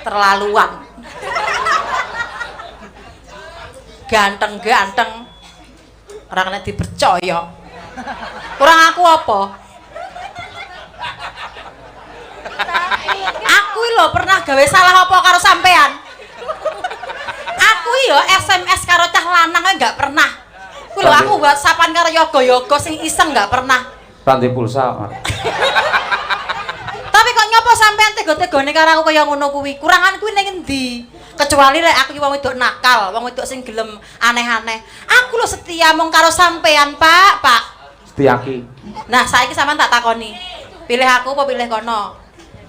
terlaluan. Ganteng-ganteng. Ora kena dipercaya. Kurang aku apa? Aku lho pernah gawe salah apa karo sampean? Aku yo SMS karo cah lanang enggak pernah. Kuwi lho aku WhatsAppan karo yoga-yoga sing iseng enggak pernah. Ranti pulsa. Tapi kok nyopo sampean tega-tegane karo aku kaya ngono kuwi? Kurangan kuwi ning endi? Kecuali lek aku wong wedok nakal, wong wedok sing gelem aneh-aneh. Aku lho setia mung karo sampean, Pak. Setiaki. Nah, saiki sampean tak takoni. Pilih aku apa pilih kono?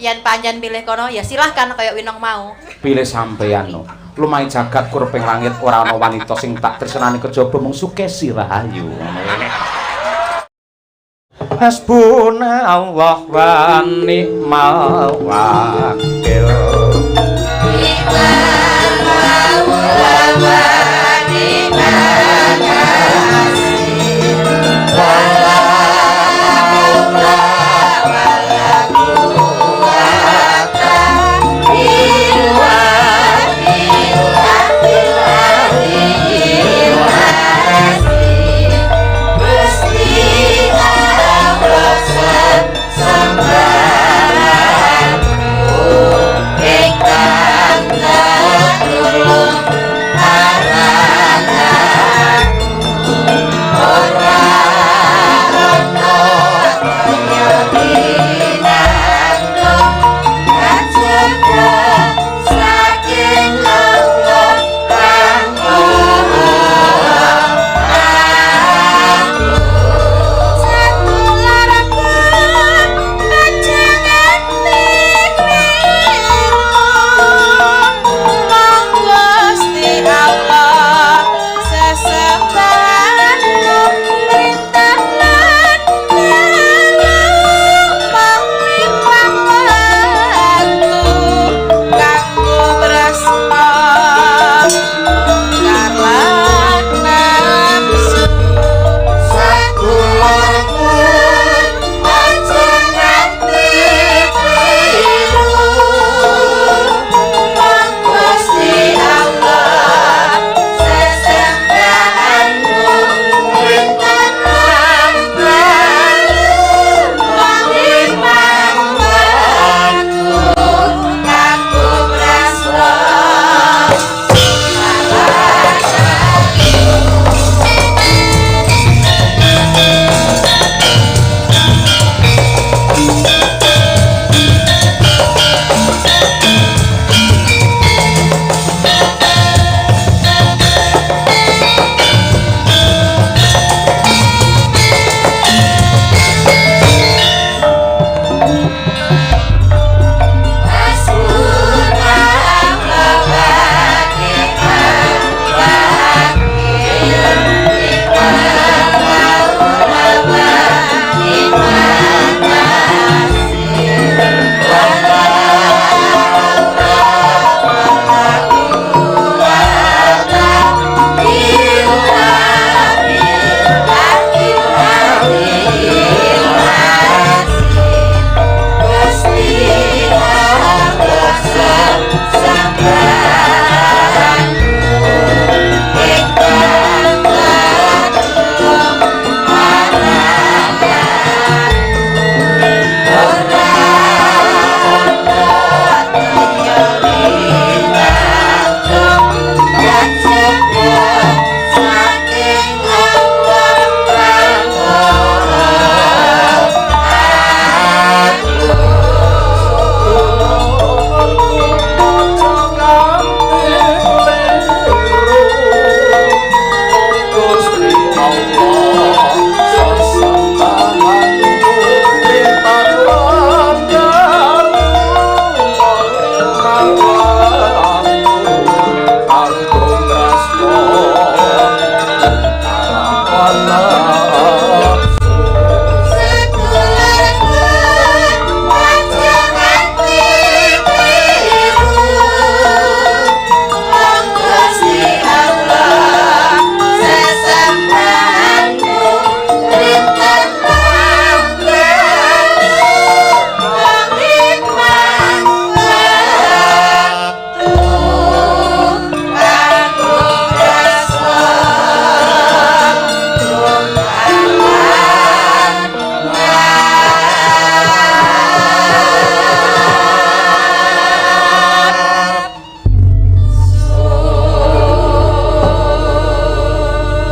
Yen panjen pilih kono ya silahkan kaya winong mau. Pilih sampean no. Lumayan jagat kurping langit ora ana wanita sing tak tresnani kejaba mung Sukesi Rahayu. Hasbuna Allah wa ni'mal wakil. Oh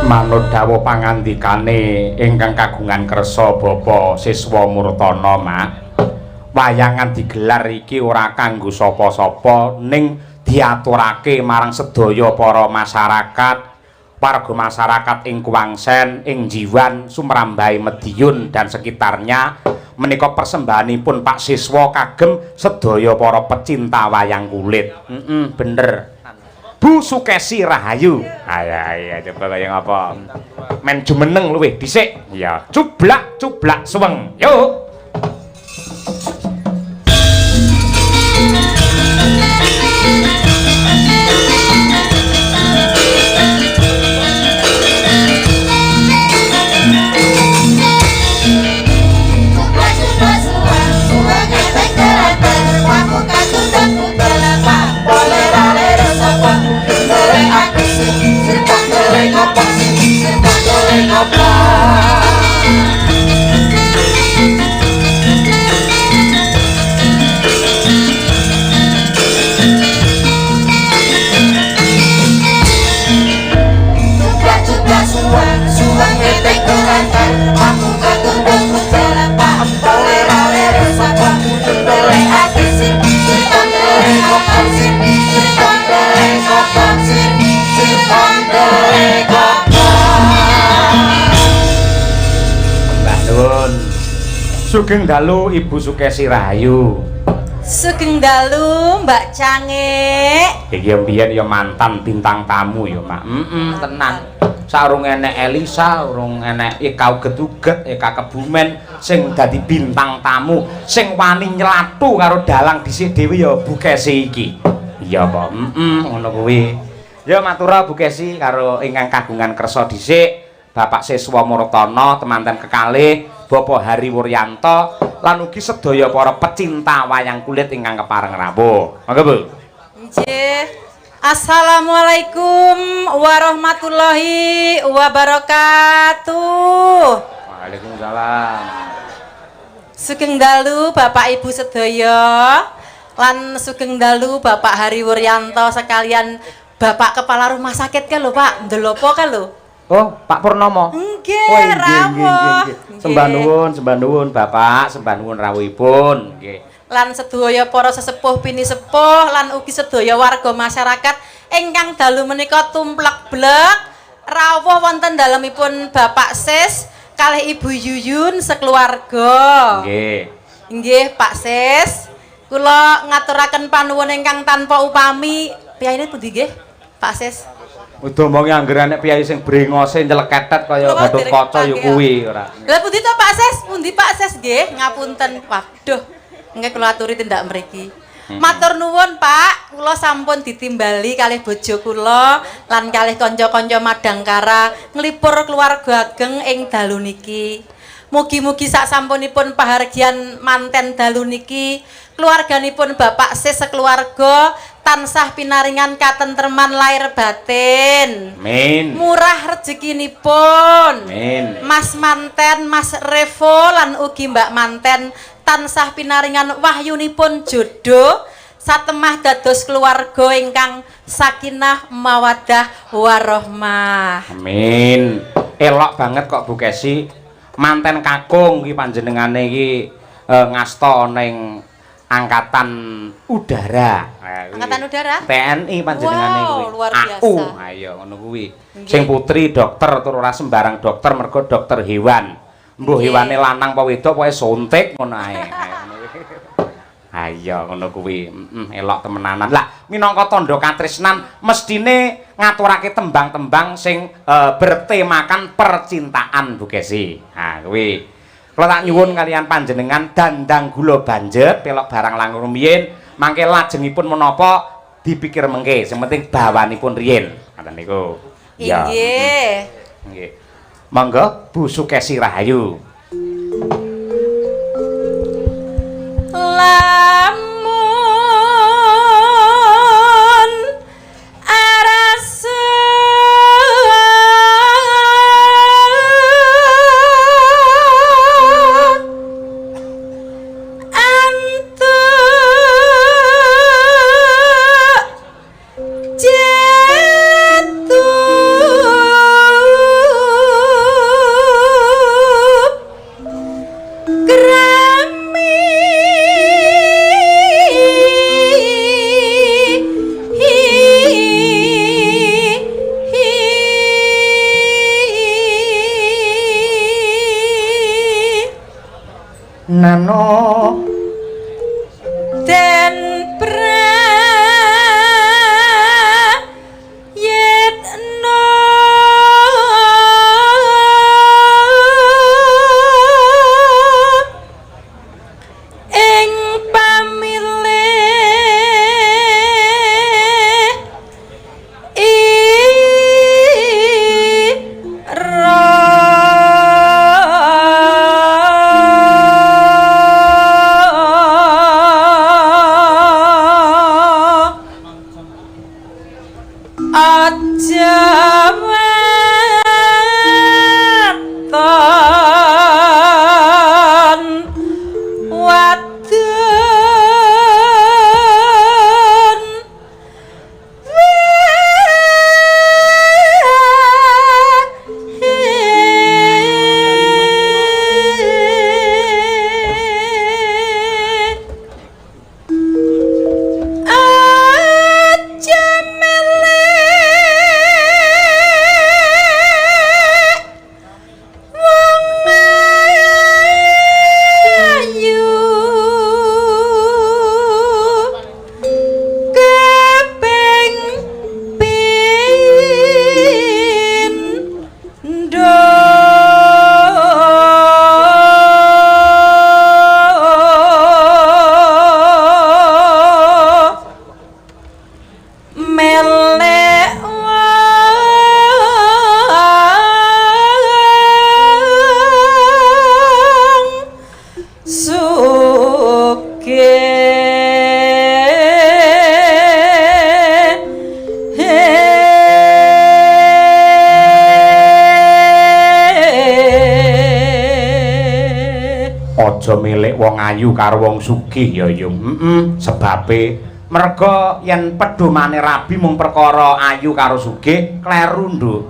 manut dawuh pangandikane ingkang kagungan kersa Bapa Siswa Murtana, Mak. Wayangan digelar iki ora kanggo sapa-sapa ning diaturake marang sedaya para masyarakat, warga masyarakat ing Kuwangsen, ing Jiwan, Sumrambahe, Mediun dan sekitarnya. Menika persembahanipun Pak Siswa kagem sedaya para pecinta wayang kulit. Bener. Bu Sukesi Rahayu. Iya, coba kaya ngapa? Men jumeneng luwih dhisik. Iya, cublak suweng. Yuk. Sugeng dalu Ibu Sukesi Rahayu. Sugeng dalu Mbak Cange. Iki mbiyen ya mantan bintang tamu ya, Mak. Tenan. Saurung enek Elisa, urung enek Eka Uget-uget, Eka Kebumen sing dadi bintang tamu, sing wani nyelatu karo dalang dhisik dhewe ya Bu Kesi iki. Iya apa? Ngono kuwi. Ya matura Bu Kesi karo ingkang kagungan kersa dhisik, Bapak Siswa Murtana, temanten kekalih Bapak Hari Wuryanto lan ugi sedaya para pecinta wayang kulit ingkang kepareng rawuh. Monggo Bu. Nggih. Assalamualaikum warahmatullahi wabarakatuh. Waalaikumsalam. Sugeng dalu Bapak Ibu sedaya lan sugeng dalu Bapak Hari Wuryanto sekalian Bapak Kepala Rumah Sakit kan lho Pak, ndelopo kan lho. Oh, Pak Purnomo. Nggih, rawuh. Sembah nuwun Bapak, sembah nuwun rawuhipun. Nggih. Lan sedaya para sesepuh pini sepuh lan ugi sedaya warga masyarakat ingkang dalu menika tumplek-blek rawuh wonten dalemipun Bapak Sis kalih Ibu Yuyun sekeluarga. Nggih. Nggih, Pak Sis. Kula ngaturaken panuwun ingkang tanpa upami. Piyayine pundi nggih, Pak Sis? Udamange anggere nek piyai sing brengose nyeleketet kaya Gatotkaca ya kuwi ora. Lha pundi to Pak Sis? Pundi Pak Sis nggih? Ngapunten. Waduh. Nggih kula aturi tindak mriki. Matur nuwun Pak, kula sampun ditimbali kalih bojo kula lan kalih kanca-kanca Madangkara nglipur keluarga ageng ing dalu niki. Mugi-mugi sak sampunipun pahargyan manten dalu niki, keluarganipun Bapak Sis sekeluarga tansah pinaringan katentreman lair batin. Amin. Murah rezekinipun. Amin. Mas manten, Mas Revo lan ugi Mbak manten tansah pinaringan wahyunipun jodoh satemah dados keluarga ingkang sakinah mawaddah warahmah. Amin. Elok banget kok Bu Kesi. Manten kakung iki panjenengane iki ngasta ning Angkatan Udara. Angkatan Udara? TNI panjenengane kuwi. Wow, luar biasa. Ayo ngono kuwi. Sing putri dokter tur ora sembarang dokter mergo dokter hewan. Mbuh hewane lanang apa wedok pokoke suntik ngono ae. Ayo ngono kuwi. Elok temenanan. Lah minangka tandha katresnan mestine ngaturake tembang-tembang sing bertemakan percintaan Bu Kesi. Ha kuwi. Kula tak nyuwun kalian panjenengan dandang gula banjet pelok barang langur rumiyin mangke lajengipun menapa dipikir mengke sing penting bawanipun riyin ngoten niku. Iya. Nggih. Nggih. Monggo Bu Sukesi Rahayu. Lamun arase jatuh Jaweton wadon aja milik wong ayu karo wong sugih ya Yung. Sebabe merga yen pedomane rabi mung perkara ayu karo sugih kleru nduk.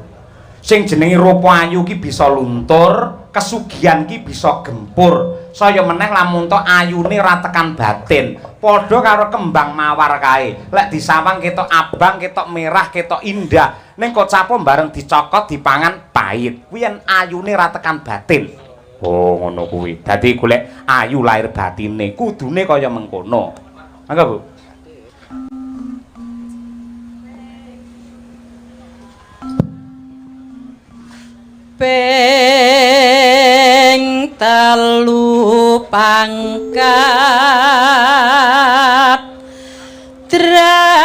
Sing jenenge rupa ayu ki bisa luntur, kesugihan ki bisa gempur. Saya meneh lamun to ayune ora tekan batin. Padha karo kembang mawar kae. Lek disawang ketok abang, ketok merah, ketok indah. Ning kocapo bareng dicokot dipangan pahit. Kuwi yen ayune ora tekan batin. Oh ngono kuwi. Dadi golek ayu lahir batine kudune kaya mengkono. Mangga Bu. Ping telu pangkat derajat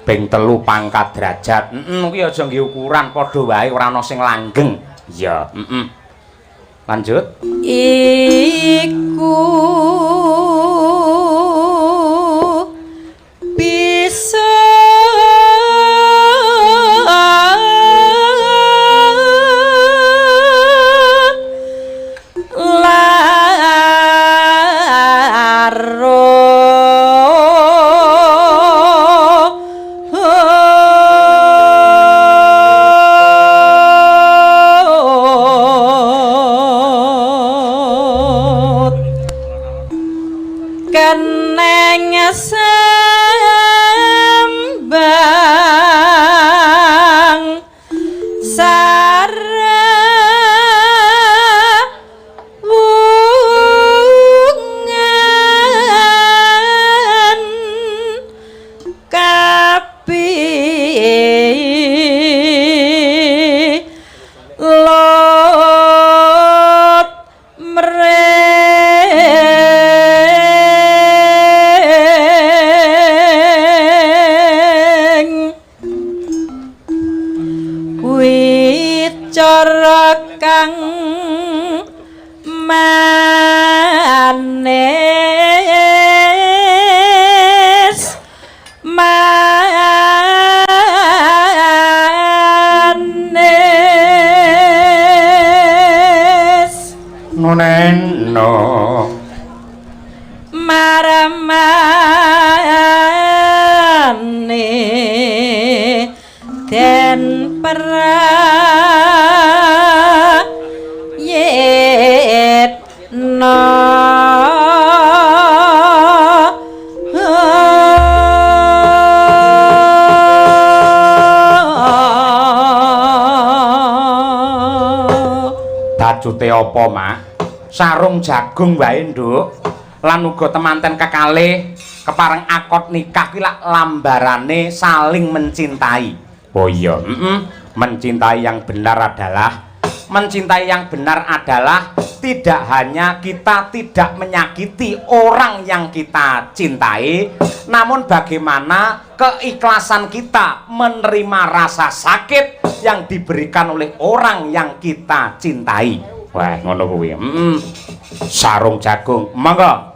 ping telu pangkat derajat. Kuwi aja nggih ukuran padha wae ora ana sing langgeng. Iya, Lanjut. Iku bisa sembang sarawungan kapi lot cara kang manis manis noneno maramane den prayetna dacute apa Mak? Sarung jagung wae Nduk. Lan uga temanten kekalih kepareng akad nikah kuwi lak lambarane saling mencintai. Oh iya, mencintai yang benar adalah tidak hanya kita tidak menyakiti orang yang kita cintai, namun bagaimana keikhlasan kita menerima rasa sakit yang diberikan oleh orang yang kita cintai. Wah, ngono kuwi. Sarung jagung. Monggo.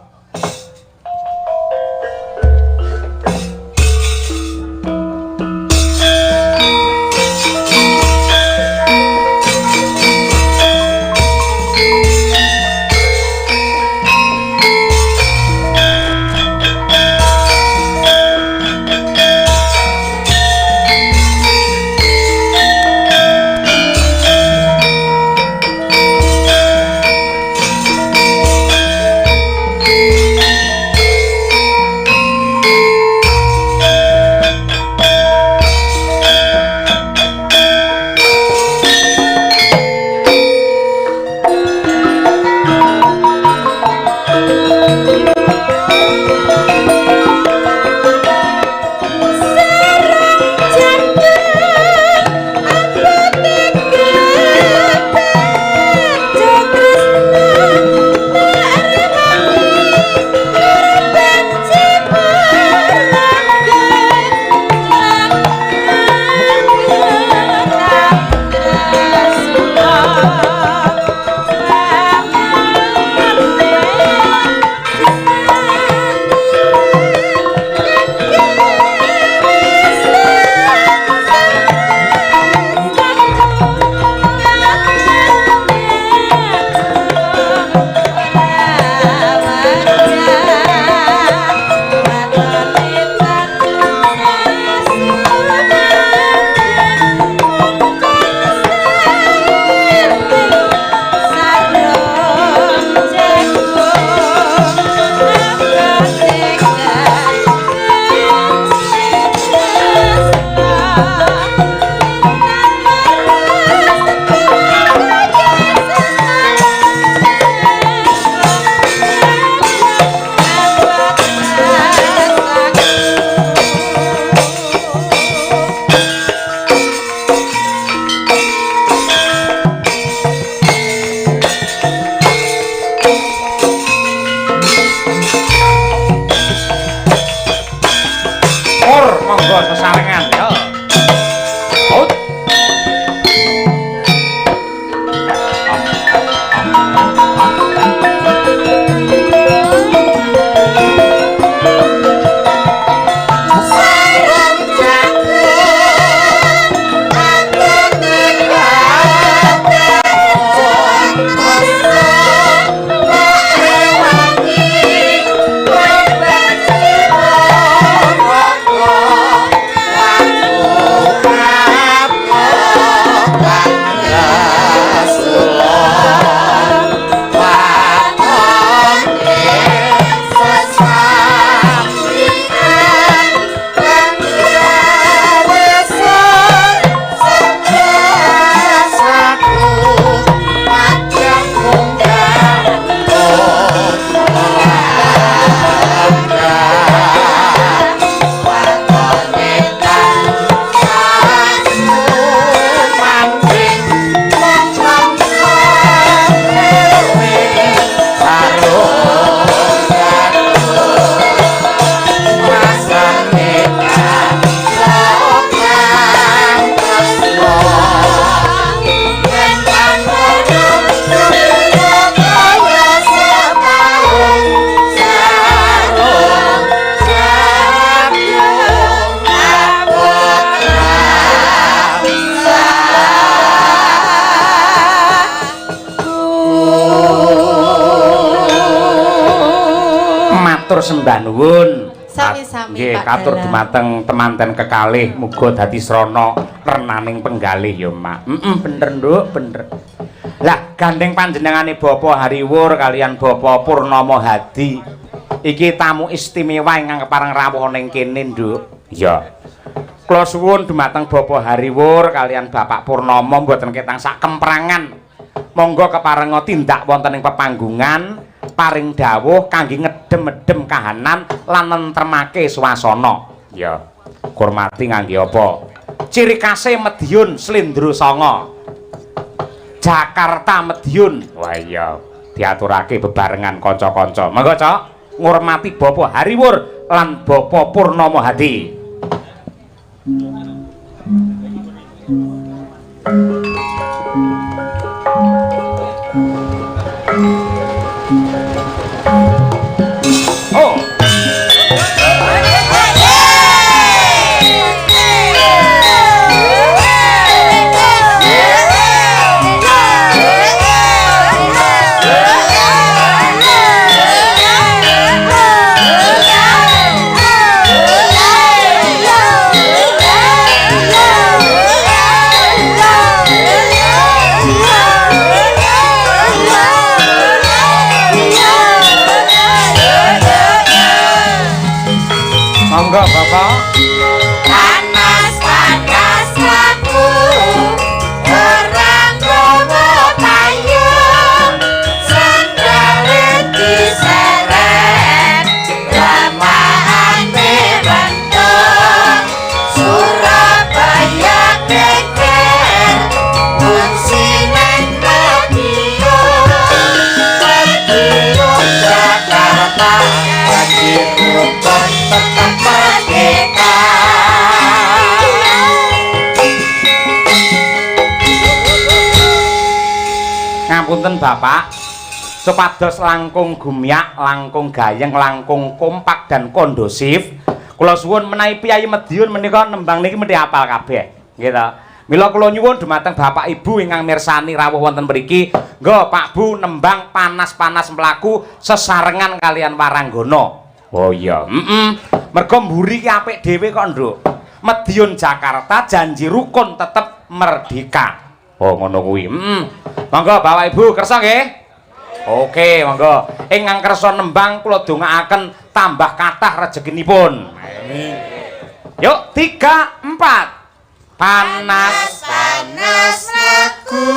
Matur sembah nuwun. Sami-sami Nggih, Pak katur Dalang. dumateng temanten kekalih muga dadi srana renaning penggalih ya, Mak. Bener, Nduk, bener. Lah, gandeng panjenengane Bapak Hariwur kalian Bapak Purnama Hadi. Iki tamu istimewa ingkang kepareng rawuh ning kene, Nduk. Ya. Kula suwun dumateng Bapak Hariwur kalian Bapak Purnama mboten ketang sak kemprangan. Monggo keparenga tindak wonten ing pepanggungan paring dawuh kangge ngedem-edem kahanan lan nentremake swasana. Ya. Hormati ngangge apa? Ciri khase Madiun Slendra Sanga. Jakarta Madiun. Wah iya, diaturake bebarengan kanca-kanca. Monggo, Cok, ngurmati Bapak Hariwur lan Bapak Purnama Hadi. Oh. Monggo Bapak. Panas panas aku orang gowo payung sendale diseret lamaane rentung Surabaya geger musimen medium Jakarta lagi rukun tetap merdeka. Ngapunten Bapak, supados langkung gumyak, langkung gayeng, langkung kompak dan kondusif. Kula suwun menawi Piyai Medion menika nembang niki mesti apal kabeh. Nggih ta. Mila kula nyuwun dumateng Bapak Ibu ingkang mirsani rawuh wonten mriki, nggo Pak Bu nembang panas-panas mlaku sesarengan kalian Waranggana. Oh iya, mergo mburi ki apik dhewe kok, Nduk. Medion Jakarta janji rukun tetep merdeka. Oh ngono kuwi. Monggo Bapak Ibu kersa nggih? Oke, monggo. Ingkang kersa nembang kula dongaaken tambah kathah rezekinipun. Amin. Yuk 3 4. Panas Panas aku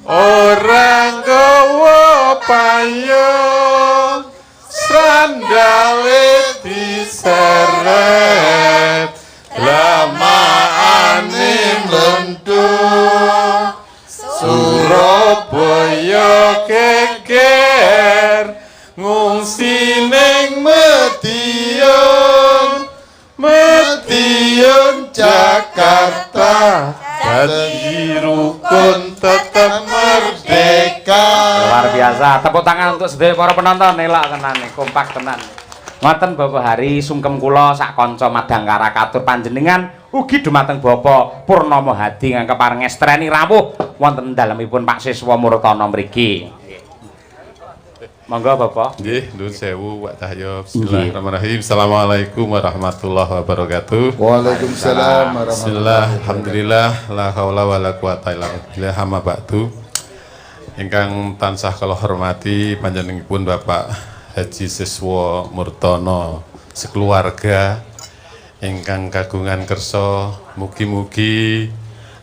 orang gowo payung sandale diseret lamaane mlendung Surabaya geger ngungsi ning Medion Jakarta dadi rukun tetap merdeka. luar biasa. Tepuk tangan untuk sedaya para penonton, elok tenan kompak tenan. Ngoten Bapak Hari sungkem kula sak kanca Madangkara katur panjenengan ugi dumateng Bapak Purnomo Hadi ingkang kepareng estreni rawuh wonten dalemipun Pak Siswa Murtana mriki. Monggo Bapak. Nggih, nuwun sewu Pak Cahyo. Bismillahirrahmanirrahim. Assalamualaikum warahmatullahi wabarakatuh. Waalaikumsalam warahmatullahi Bismillah, alhamdulillah, la haula wala quwata illa billah, amma ba'du. Ingkang tansah kula hormati panjenenganipun Bapak Haji Siswa Murtana sekeluarga ingkang kagungan kersa mugi-mugi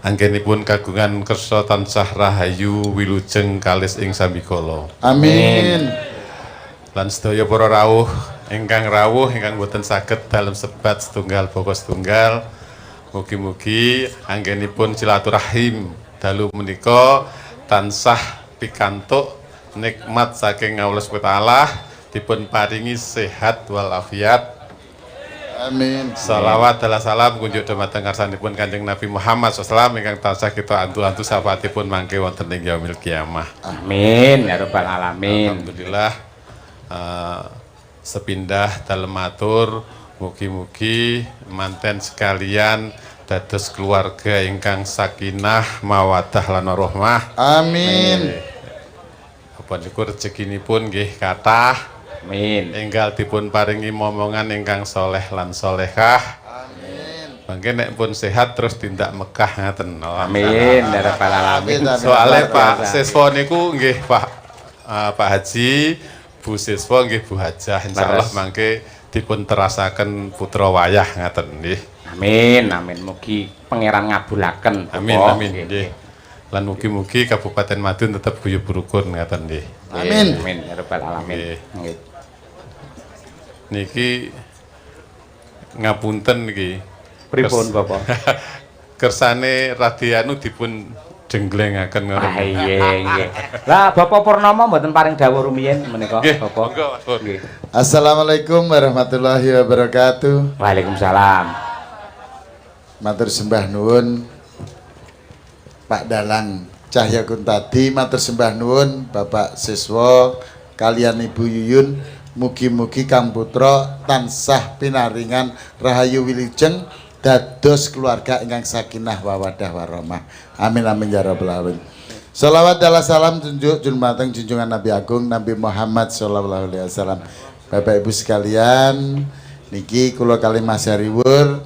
anggenipun kagungan kersa tansah rahayu wilujeng kalis ing sambikala. Amin. Lan sedaya para rawuh ingkang boten saged dalem sebat setunggal boko setunggal mugi-mugi anggenipun silaturahim dalu menika tansah pikantuk nikmat saking Allah Subhanahu wa taala dipun paringi sehat walafiat. Amin. Salawat dan salam kunjuk dumateng karsanipun Kanjeng Nabi Muhammad SAW ingkang tansah kita antu-antu sahabatipun mangke wonten ing yaumil kiamah. Amin ya rabbal alamin. Alhamdulillah sepindah dalem matur mugi-mugi manten sekalian dados keluarga ingkang sakinah mawaddah lan rahmah. Amin. Apa niku rezekinipun nggih kathah. Amin. Enggal dipun paringi momongan ingkang soleh lan solehah. Amin. Mangke nek pun sehat terus tindak Mekah ngaten. Amin ya rabbal alamin. Soale Pak Siswa niku nggih Pak Haji, Bu Siswa nggih Bu Hajah. Insyaallah mangke dipun terasaken putra wayah ngaten nggih. Amin, amin. Mugi pangeran ngabulaken. Amin, amin nggih. Lan mugi-mugi Kabupaten Madiun tetep guyub rukun ngaten nggih. Amin. Amin ya rabbal alamin. Nggih. Niki ngapunten niki. Pripun Bapak? Kersane radianu dipun jenglengaken ngono. Ah iya nggih. Lah Bapak Purnomo mboten paring dawuh rumiyin menika Bapak. Monggo Mas Pur. Nggih. Assalamualaikum warahmatullahi wabarakatuh. Waalaikumsalam. Matur sembah nuwun Pak Dalang Cahya Kuntadi matur sembah nuwun Bapak Siswa kalian Ibu Yuyun mugi-mugi Kang Putra tansah pinaringan rahayu wilujeng dados keluarga ingkang sakinah wawadah warahmah. Amin amin ya rabbal alamin. Shalawat dan salam tunjuk jumateng junjungan Nabi Agung Nabi Muhammad sallallahu alaihi wasallam. Bapak Ibu sekalian, niki kula kalih Mas Hariwur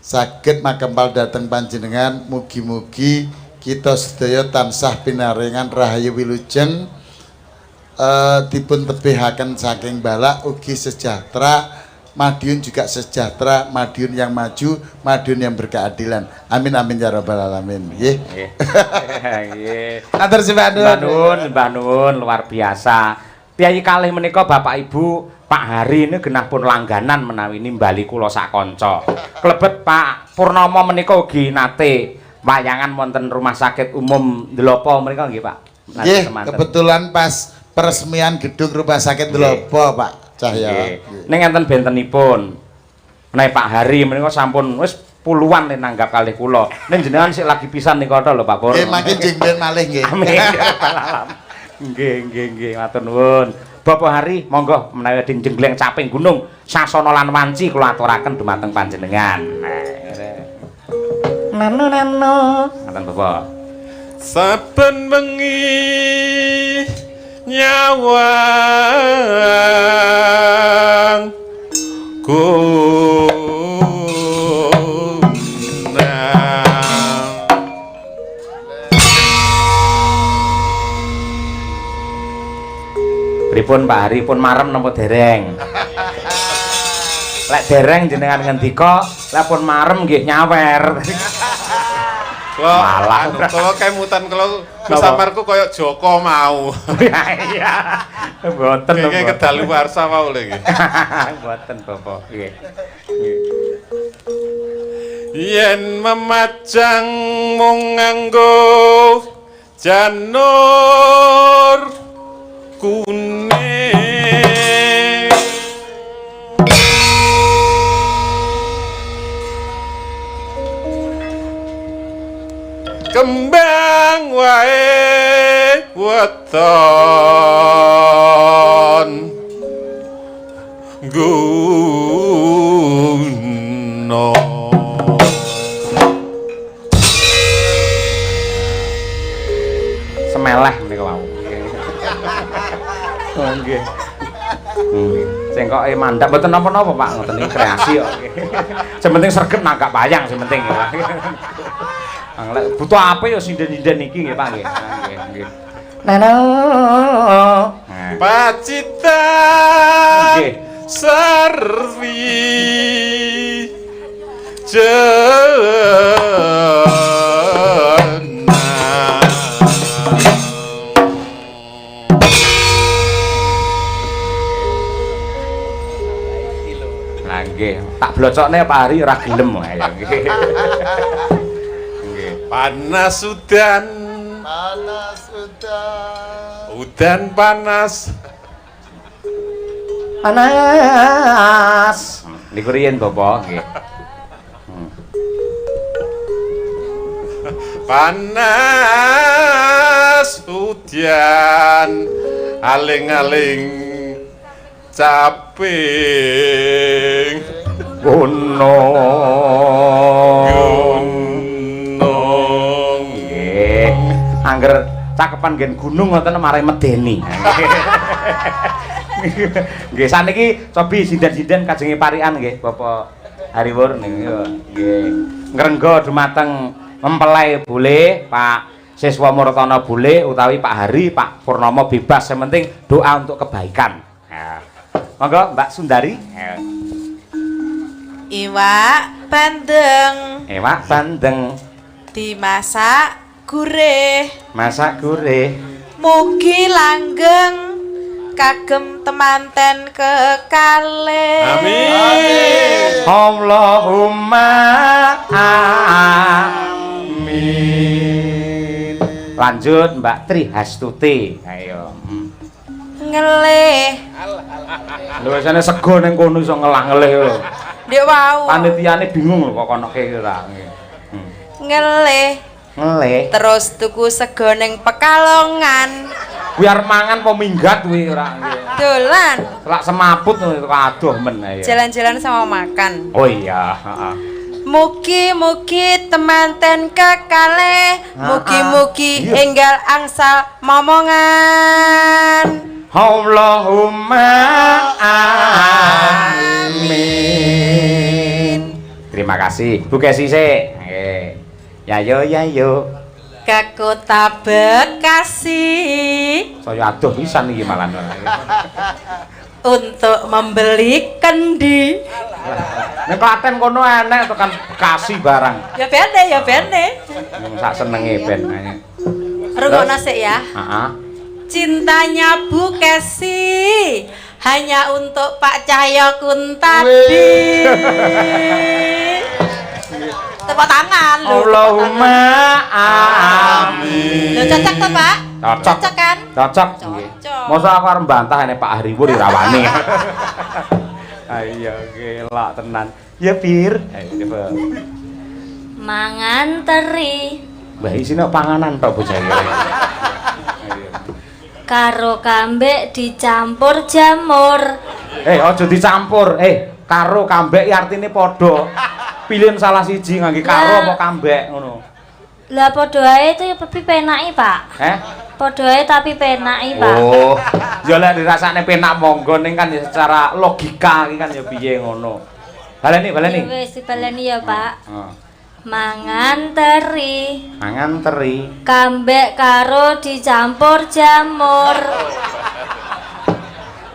saged makempal dateng panjenengan mugi-mugi kita sedaya tansah pinaringan rahayu wilujeng dipun tebihaken saking balak ugi sejahtera Madiun juga sejahtera Madiun yang maju Madiun yang berkeadilan amin amin ya rabbal alamin nggih Nggih. matur sembah Mbah Nun luar biasa. Piyayi kalih menika Bapak Ibu Pak Hari ini genah pun langganan menawi nimbali kula sak kanca. Klebet Pak Purnomo menika ugi nate wayangan wonten rumah sakit umum Ndelopo menika nggih Pak. Nggih, kebetulan pas peresmian gedung rumah sakit Ndelopo Pak Cahya. Ning enten bentenipun. Menawi Pak Hari menika sampun wis puluhan nek nanggap kalih kula. Ning jenengan sik lagi pisan nika to lho Pak Pur. Nggih, makin jengben malih nggih. Amin. Nggih, matur nuwun. Bapak Hari, monggo menawi jenggleng caping gunung sasana lan wanci kula aturaken dumateng panjenengan. Nano. Ngaten Bapak. Saben bengi nyawang Pripun Pak Hari pun marem napa dereng? Lek dereng jenengan ngendika, lek pun marem nggih nyawer. Malah kalau kemutan kalau samarku koyo Joko mau. Iya. Mboten lho. Iki kedaluwarsa mau lho iki. Mboten Bapak. Nggih. Yen memajang mung nganggo janur kuning kembang wae weton guno semeleh menika wau. Nggih. Sing kok mandhap mboten napa-napa Pak, ngoten iki kreasi kok. Sing penting sregep nanggap wayang sing penting. Lek butuh apa ya sinden-sinden iki nggih Pak nggih. Nggih. Nano. pacitan Nggih. serwi Nggih, tak blocokne Pak Hari ora gelem ayo nggih. Nggih. panas udan udan panas Panas. Niku riyen Bapak nggih. panas udan aling-aling caping Gunung. Nggih. Angger cakepan nggen gunung ngoten marai medeni. Nggih saniki cobi sinden-sinden kajenge parikan nggih Bapak Hariwur nggih. Ngrengga dumateng mempelai boleh, Pak Siswa Murtana boleh utawi Pak Hari, Pak Purnomo bebas, yang penting doa untuk kebaikan. Nah, monggo Mbak Sundari. Iwak bandeng Ewak bandeng dimasak gurih masak gurih. mugi langgeng kagem temanten kekalih. amin Allahumma amin. Lanjut Mbak Tri Hastuti. Ayo. Ngelih Lho wesane sego ning kono iso ngelah-ngelih lho. ndek wau Panitiane bingung lho kok kono kene ora. ngelih Ngelih. Terus tuku sego ning Pekalongan. Biar mangan apa minggat kuwi ora. Dolan. Lak semaput ngono aduh men ayo. Jalan-jalan sama makan. Oh iya, heeh. Mugi-mugi temanten kekalih, mugi-mugi Iya. enggal angsal momongan. Allahumma amin. Terima kasih. Bu Kesi sik. Nggih. Ya yo. Ke kota Bekasi Saya aduh pisan iki malah. untuk membeli kendi. Nek Klaten kono enek tekan Bekasi barang. Ya bene. Sak senenge ben. Rungokno sik ya. Heeh. Cintanya Bu Kesi hanya untuk Pak Cahyokunto tadi. Tepuk tangan lho. Allahumma amin. Lho cocok toh, Pak? Cocok. Cocok kan? Cocok. nggih. Masa aku arep mbantah nek Pak Hariwur dirawani. Ayo gelak tenan. Ya Bir. Ayo coba. Mangan teri Mbah isine panganan tok bocah iki. Ayo. karo kambek dicampur jamur. Aja dicampur. Karo kambek iki artine padha. Pilih salah siji ngangge karo apa kambek ngono. Lah padha ae itu ya tapi penaki, Pak. Padha ae tapi penaki, Pak. Oh. Ya lek dirasakne penak monggo ning kan ya secara logika iki kan ya piye ngono. Baleni. Ya wis dibaleni ya, Pak. Heeh. Mangan teri Mangan teri. kambek karo dicampur jamur.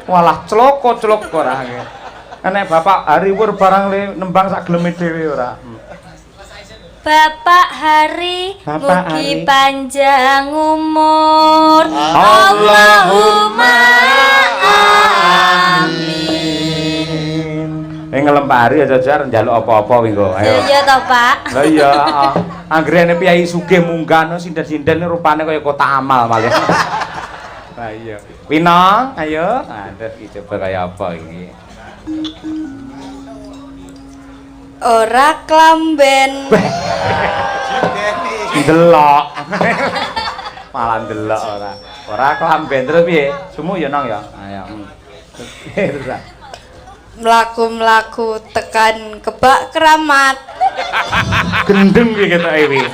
Walah cloko-clok ora nggih. Nek Bapak Hariwur barang le nembang sak geleme dhewe ora. Bapak Hari Bapak mugi Hari. panjang umur. Allahumma amin. Ngelem Pak Hari aja jar njaluk apa-apa wingo. Ayo. Iya toh, Pak. Lah iya, heeh. Anggrene piyai sugih munggah no sinden-sinden rupane kaya kotak amal malih. Lah iya. Wina, ayo. Nah, iki coba kaya apa iki? Ora klamben. Delok. Malah delok ora. Ora klamben terus piye? Sumu ya nang ya. Ayo. Terus. Mlaku-mlaku tekan Kebak Keramat. Gendeng iki ketoke iki.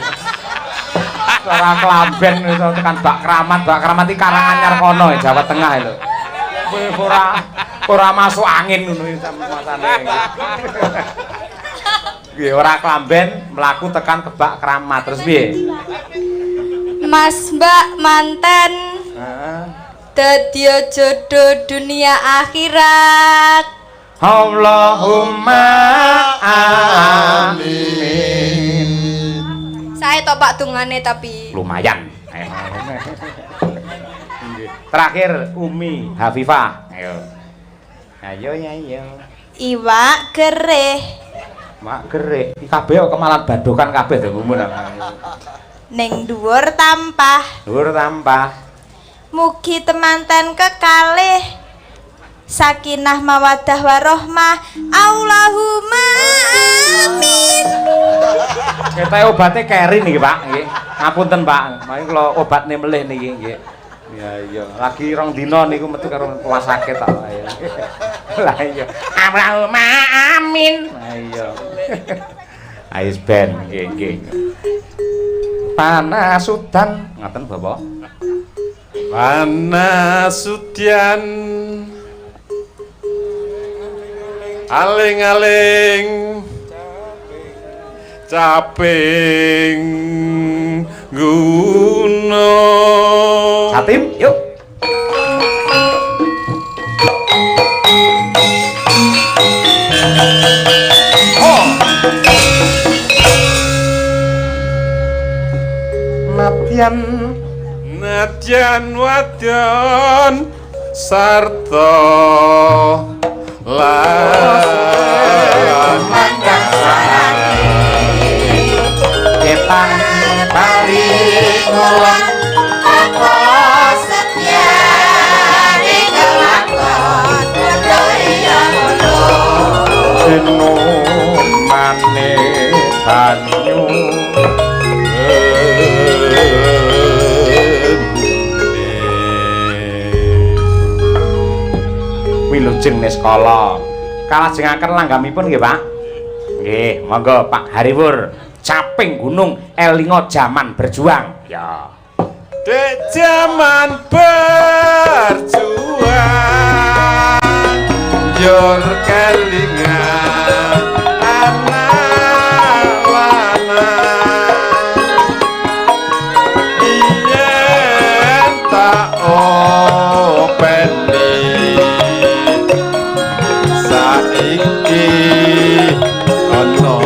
Ora klamben iso tekan Bak Kramat iki Karanganyar kono Jawa Tengah lho. Kowe ora masuk angin ngono iki masane iki. Nggih ora klamben mlaku tekan Kebak Kramat terus piye? Mas Mbak manten Heeh. dadi jodoh dunia akhirat. Allahumma amin. Saya topak tungane tapi Lumayan. Ayo. Terakhir Umi Hafifah. Ayo. Ayo. iwak gereh Mak gerih. Iki kabeh kok kemalan badokan kabeh to ngumun. ning dhuwur tampah. Dhuwur tampah. Mugi temanten kekalih sakinah mawaddah warohmah. Allahumma amin. Ketoke obate keri niki, Pak. Nggih. Ngapunten, Pak. Mangke kula obatne melih niki nggih. Iya. Lagi rong dina niku metu karo rumah sakit tak. Lah iya. Allahumma amin. Lah iya. Ais ben nggih. Panasutan ngaten, Bapak. Panasutian aling-aling caping gunung. Satim, yuk. Nadyan wadon sarta lan Ketang Bali ngulon apa setia di kelakon budaya ngono Sinu mane banyu Wilujeng Niskala. Kalajengaken langgamipun nggih, Pak. Nggih, monggo Pak Hariwur. Caping gunung elinga jaman berjuang. Ya. Dek jaman berjuang yor kelingan anak lanang yen tak openi saiki ana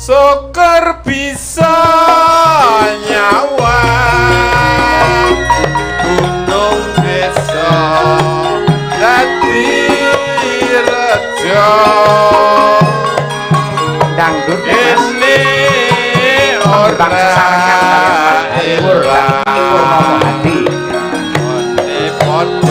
Syukur bisa nyawa gunung desa dadi rejo Dangdut ini ora ilang hati. ini podo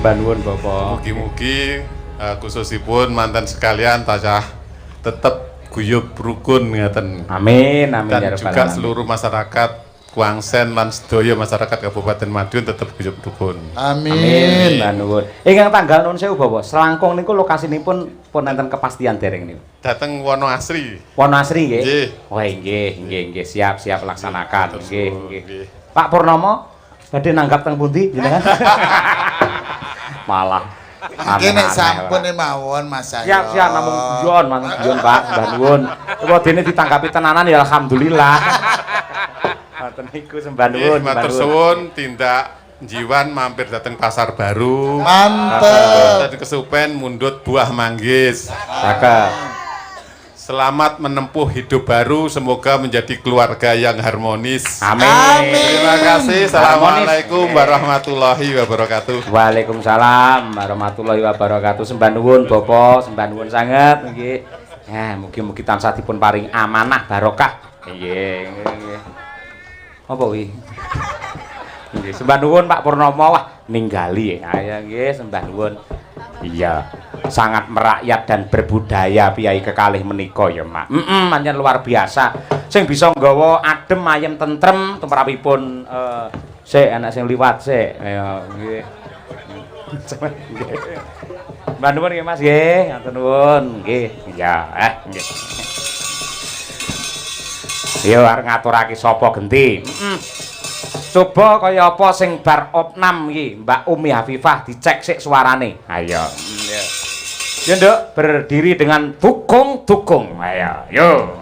sembah nuwun Bapak. Mugi-mugi khususipun mantan sekalian tansah tetep guyub rukun ngeten. Amin amin Dan ya rabbal juga alamin. seluruh masyarakat Kuangsen lan sedaya masyarakat Kabupaten Madiun tetep guyub rukun. Amin, mbah nuwun. Ingkang tanggal nuwun sewu Bapak, selangkung niku lokasinipun pun enten kepastian dereng niku. Dateng Wonoasri. Wonoasri nggih? Nggih. Wah, nggih, siap laksanakan. Nggih. Pak Purnomo badhe nanggap teng pundi jenengan? Malah Iki nek sampun mawon Mas Cahyo. Siap namung guyon Pak, mbah nuwun. Kula dene ditanggapi tenanan ya alhamdulillah. Ngoten niku sembah nuwun. Matur suwun tindak Jiwan mampir dateng Pasar Baru. Mantep. Dadi kesupen mundhut buah manggis. Cakep. Selamat menempuh hidup baru, semoga menjadi keluarga yang harmonis. Amin. Terima kasih. Assalamualaikum warahmatullahi wabarakatuh. Waalaikumsalam warahmatullahi wabarakatuh. Sembah nuwun Bapak, sembah nuwun sanget nggih. Ya, mugi-mugi tansah dipun paring amanah barokah. Nggih. Apa wi? Nggih, sembah nuwun Pak Purnomo. Wah, ninggali. Ya nggih, sembah nuwun. Iya, sangat merakyat dan berbudaya piyai kekalih menika ya, Mak. Pancen luar biasa. Sing bisa nggawa adem ayem tentrem tumrapipun sik anak sing liwat sik. Ya nggih. Mbah nuwun nggih Mas nggih, ngatur nuwun nggih. Iya, nggih. Yo arep ngaturake sapa genti? Coba kaya apa sing bar opnam iki, Mbak Umi Hafifah dicek sik suarane. Ayo. Ya Nduk, berdiri dengan dukung. Ayo, yo.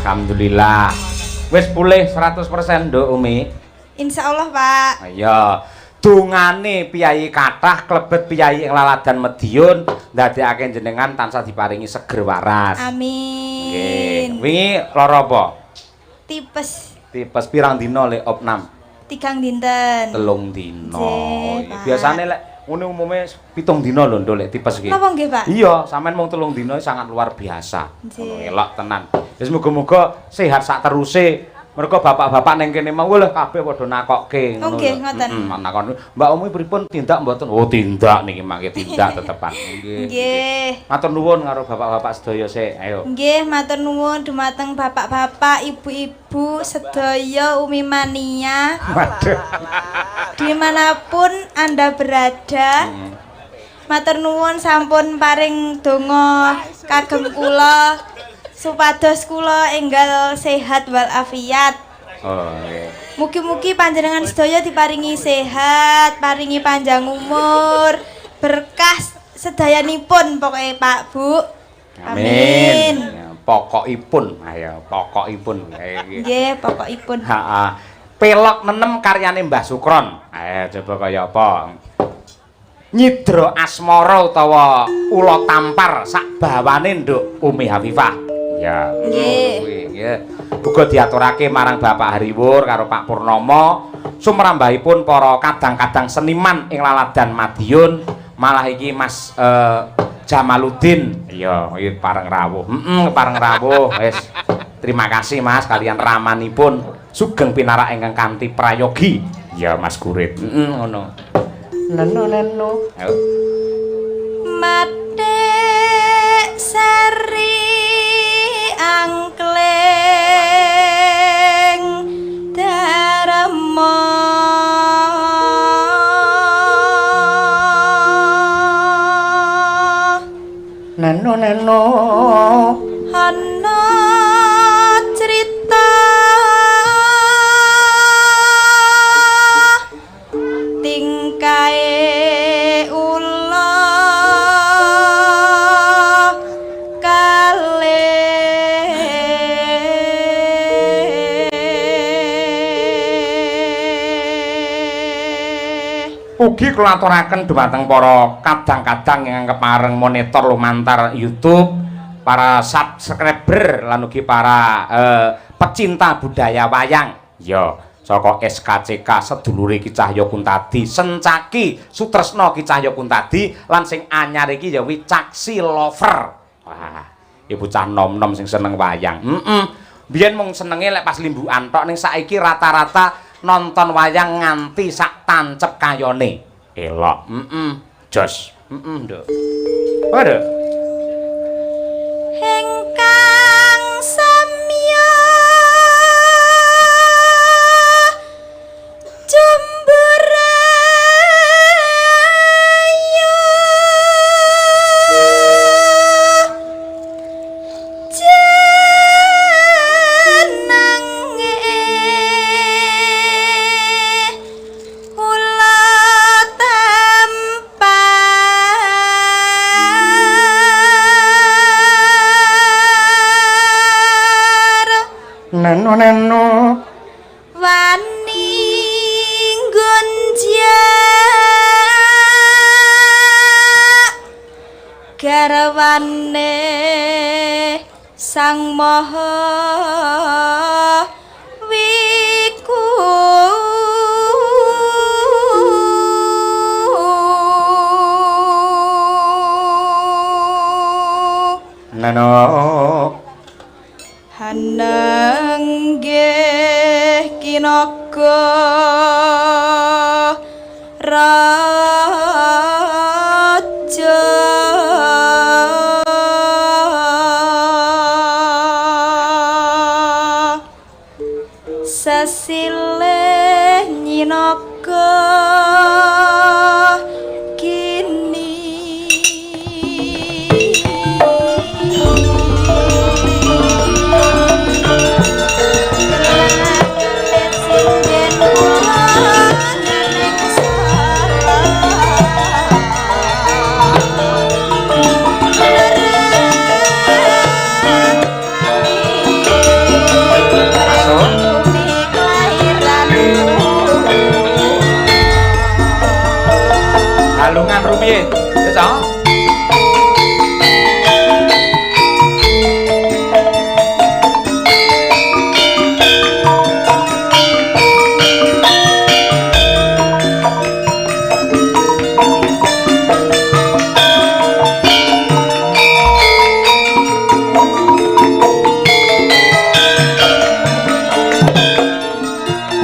Alhamdulillah. Wis pulih 100% Nduk Umi. Insyaallah, Pak. Ayo. Dungane piyai kathah klebet piyai ing Laladan Medion ndadekake jenengan tansah diparingi seger waras. Amin. Nggih. Wingi lara apa? Tipes Tipes pirang dina lek opnam? 3 dinten. 3 dina. Nggih, Pak. Biasane lek ngene umume 7 dina lho Nduk lek tipes iki. Napa nggih, Pak? Iya, sampean mung 3 dina sangat luar biasa. Ngono elok tenan. Wis muga-muga sehat sak teruse. Mergo bapak-bapak ning kene mau lho kabeh padha nakokke ngono. Nggih, ngoten. Nakon Mbak Umi pripun tindak mboten? Oh, tindak niki mangke tindak tetepan. Nggih. Matur nuwun karo bapak-bapak sedaya sik. Ayo. Nggih, matur nuwun dumateng bapak-bapak, ibu-ibu sedaya Umi Mania. Waduh. Dimanapun Anda berada, matur nuwun sampun paring donga kagem kula supados kula enggal sehat walafiat. Oh, nggih. Mugi-mugi panjenengan sedaya diparingi sehat, paringi panjang umur, berkah sedayanipun pokoke Pak Bu. Amin. Ya, pokokipun, ayo pokokipun. Nggih, pokokipun. Heeh. Pelok nenem karyane Mbah Sukron. Ayo coba kaya apa? Nyidra asmara utawa ula tampar sak bawane Nduk Umi Hafifah. Ya. Nggih. Nggih. Uga diaturake marang Bapak Hariwur karo Pak Purnomo sumrambahipun para kadang-kadang seniman ing Laladan Madiun, malah iki Mas Jamaluddin. Iya, iki pareng rawuh. Pareng rawuh. Wis. Terima kasih Mas kalian ramanipun sugeng pinarak ingkang kanthi prayogi. Ya Mas Gurit. Ngono. Nenu. Ayo. Mate sari angkleng darama Nenu. ana crita tingkae ula kalih Ugi kula aturaken dumateng para kadang-kadang ingkang kepareng monitor lumantar YouTube, para subscriber lan ugi para pecinta budaya wayang. Ya, saka SKCK sedulure Ki Cahya Kuntadi, Sencaki Sutresna Ki Cahya Kuntadi lan sing anyar iki ya Wicaksi Lover. Wah, ibu cah nom-nom sing seneng wayang. Biyen mung senenge lek pas limbukan tok, ning saiki rata-rata nonton wayang nganti sak tancep kayone. Elok. Jos. Nduk. Waduh. Hengkang samya Jumburaya jenange kula tampar Neno wani gonja garwane sang maha wiku Neno hananggih kinaka raja sesilih nyinaka kini Halungan rupiah. Wis ah.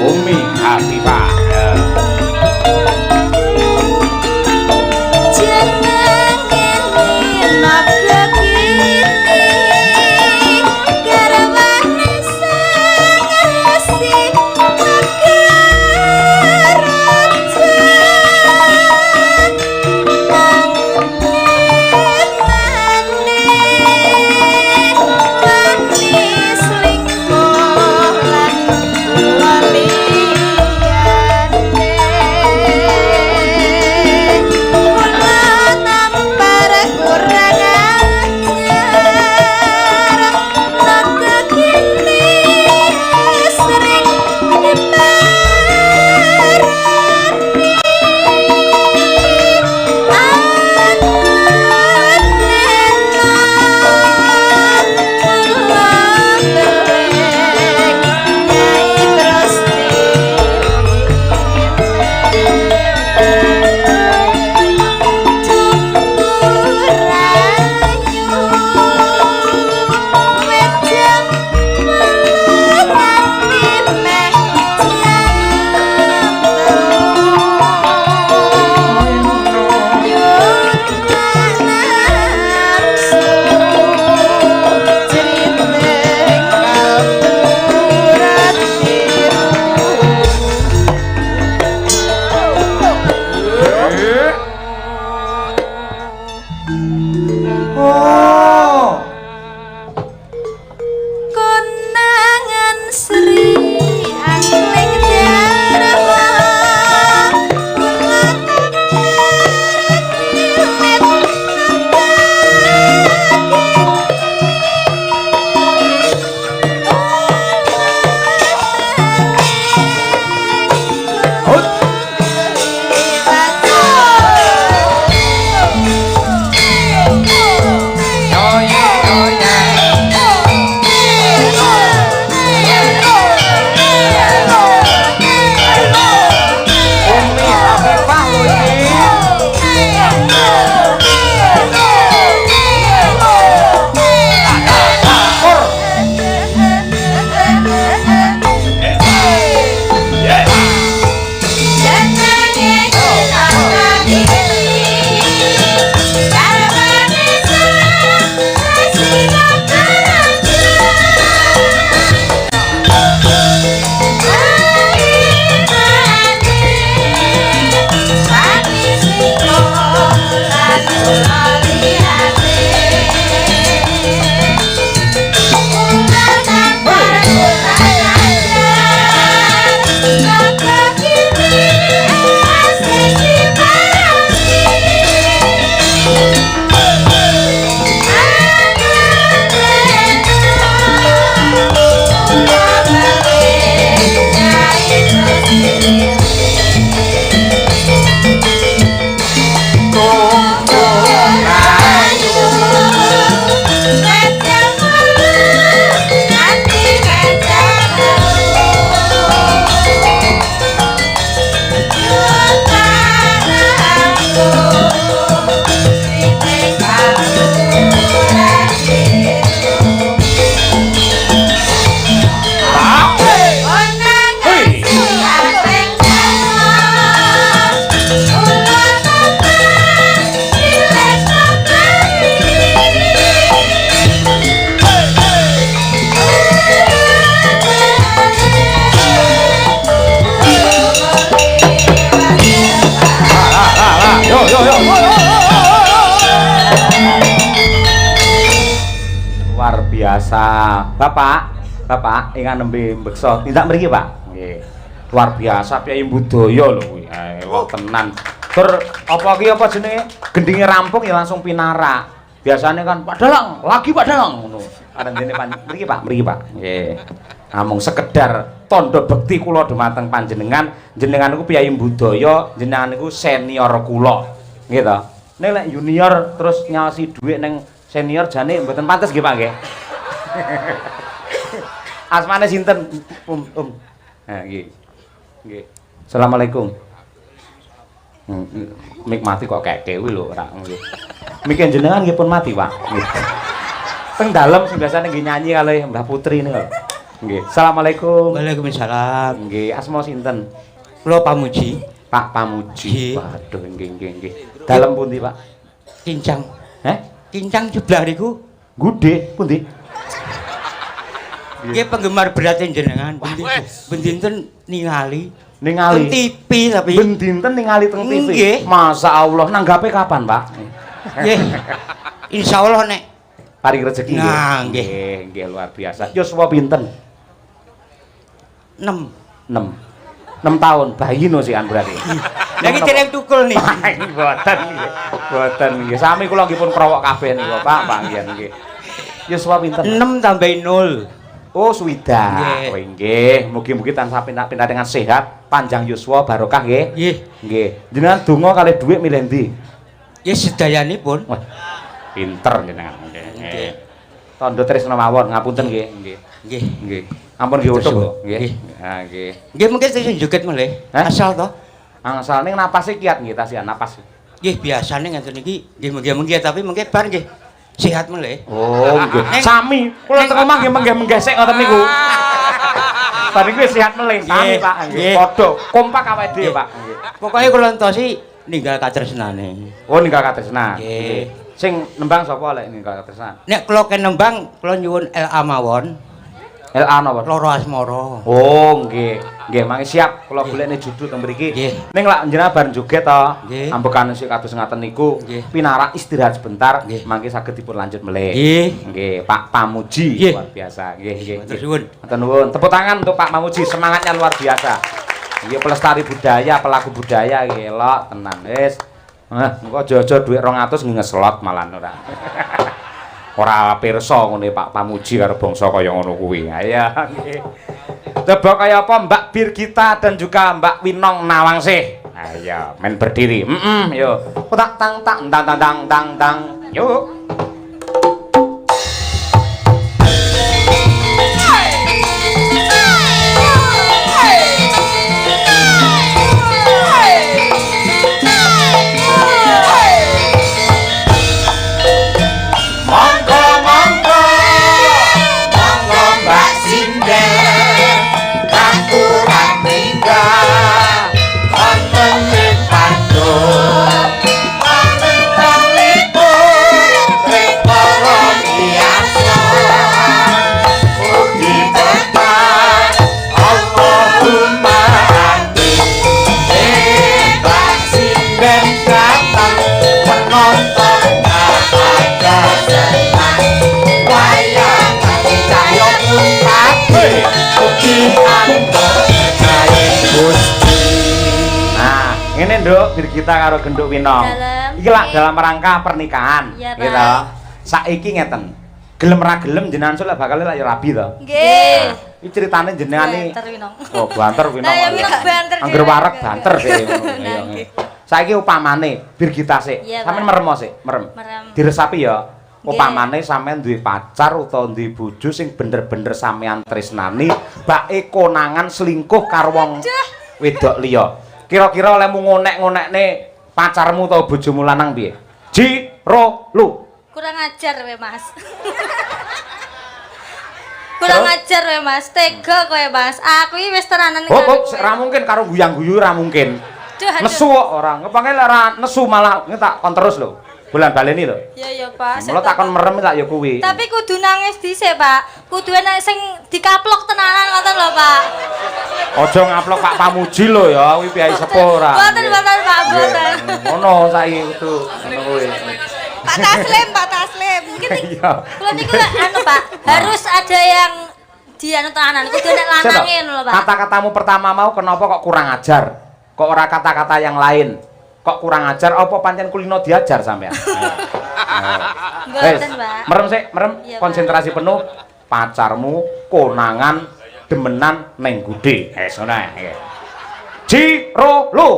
Umi Habibah. jangan biasa. Bapak ingkang nembe mbeksa tindak mriki, Pak. Nggih. Luar biasa Kyai budaya lho kuwi. Elok tenan. Tur apa ki apa jenenge? Gendinge rampung ya langsung pinarak. Biasane kan Pak Dalang, lagi Pak Dalang ngono. Arendene mriki Pak, Nggih. Namung sekedar tanda bekti kula dumateng panjenengan, jenengan niku piyai budaya, jenengan niku senior kula. Nggih to. Nek lek junior terus nyawasi dhuwit ning senior jane mboten pantes nggih Pak nggih. Asmane sinten? Nah, nggih. Nggih. Assalamualaikum. Mik mati kok keke kuwi lho ora nggih. Mik jenengan nggih pun mati, Pak. Nggih. Teng dalem sing biasane nggih nyanyi kalih Mbah Putri niku. Nggih. Assalamualaikum. Waalaikumsalam. Nggih, asma sinten? Kula Pamuji. Pak Pamuji. Waduh, nggih. Dalem pundi, Pak? Kincang. Kincang sebelah niku. Gude, pundi? Nggih penggemar berat jenengan. Ben dinten ningali. Ningali. Teng TV tapi. Ben dinten ningali teng TV. Nggih. Masyaallah, nanggape kapan, Pak? Nggih. Insyaallah nek paring rezeki nggih. Nah, nggih. Nggih luar biasa. Yuswa pinten? 6 tahun bayi no sian berarti. Lagi dereng tukul nih. Boten nggih. Sami kula nggih pun krowok kabeh niku, Pak nggih. Yuswa pinten? 6 tambah 0. Oh, swidak. Oh, nggih. Mugi-mugi tansah pindah dengan sehat, panjang yuswa, barokah nggih. Nggih. Jenengan donga kalih dhuwit milih ndi? Ya sedayanipun. Wah. Pinter jenengan. Nggih. Tandha tresna mawon, ngapunten nggih. Nggih. Ampun nggih utuh lho, nggih. Ha nggih. Nggih mungkin sing joget melih. Asal to. Angsal ning napase kiat nggih tasian napas. Nggih biasane ngenten iki nggih mugi-mugi tapi mungkin bar nggih sehat melih. Oh nggih. Sami kula teng omah nggih menggeh-menggeh sik ngoten niku. Bar niku sehat melih sami Pak nggih. Padha kompak awake dhewe Pak nggih. Pokoke kula entosi ninggal katresnane. Oh ninggal katresnan. Nggih. Sing nembang sapa lek ninggal katresnan? Nek kula nembang kula nyuwun LA mawon. LA napa? Loro asmara. Oh, nggih. Nggih, mangke siap kula golekne judul teng mriki. Ning lak njenengan bareng joget to. Ambekan sik kados ngaten niku. Pinarak istirahat sebentar, mangke saged dipun lanjut melih. Nggih, Pak Pamuji luar biasa. Nggih. Matur nuwun. Tepuk tangan untuk Pak Pamuji, semangatnya luar biasa. Nggih, pelestari budaya, pelaku budaya nggih elok tenan wis. Engko aja-aja dhuwit 200 ngeslot malan ora. Ora pirsa ngene Pak Pamuji karo bangsa kaya ngono kuwi. Ayo nggih. Coba kaya apa Mbak Birgita dan juga Mbak Winong Nawangsih. Ayo main berdiri. Yo. Tak tang tang tang tang tang tang. Yuk. Ngene Nduk, Birgita karo Genduk Winong. Iki lak dalam rangka pernikahan, gitu. Saiki ngeten. Gelem ra gelem jenengan sulek bakal lak ya rabi to. Nggih. Iki critane jenengane Banter Winong. Oh, banter Winong. Lah ya Winong banter. Angger wareg banter sih ngono. Saiki upamane Birgita sik. Sampeyan merem sik, merem. Diresapi ya. Upamane sampean duwe pacar utawa duwe bojo sing bener-bener sampean tresnani, bake konangan selingkuh karo wong wedok liya. Kira-kira olehmu ngonek-ngonekne pacarmu utawa bojomu lanang piye? Jiro lu. Kurang ajar we, Mas. Kurang ajar we, Mas. Tega kowe, Mas. Aku iki wis tenanan karo. Oh, ora mungkin karo guyang-guyu ora mungkin. Nesu kok ora. Ngepangke lek ora nesu malah tak kon terus lho. Bulan baleni lho. Iya, Pak. Mula takon merem tak ya kuwi. Tapi kudu nangis dhisik, Pak. Kudu enek sing dikaplok tenanan ngoten lho, Pak. Aja ngaplok Pak Pamuji lho ya, kuwi piyai sepuh ora. Mboten, Pak, mboten. Ngono saiki kudu ngono kuwi. Pak Taslim, Pak Taslim. Iya. Kula niku anu Pak, harus ada yang dianu tenanan kudu nek lanangin lho Pak. Kata-katamu pertama mau kenapa kok kurang ajar? Kok ora kata-kata yang lain? Kok kurang ajar apa pancen kulino diajar sampean? Mboten Pak. Merem sik, merem. Iya, Pak. Konsentrasi penuh. Pacarmu konangan demenan neng gude. Ngono ae. Jiro lu.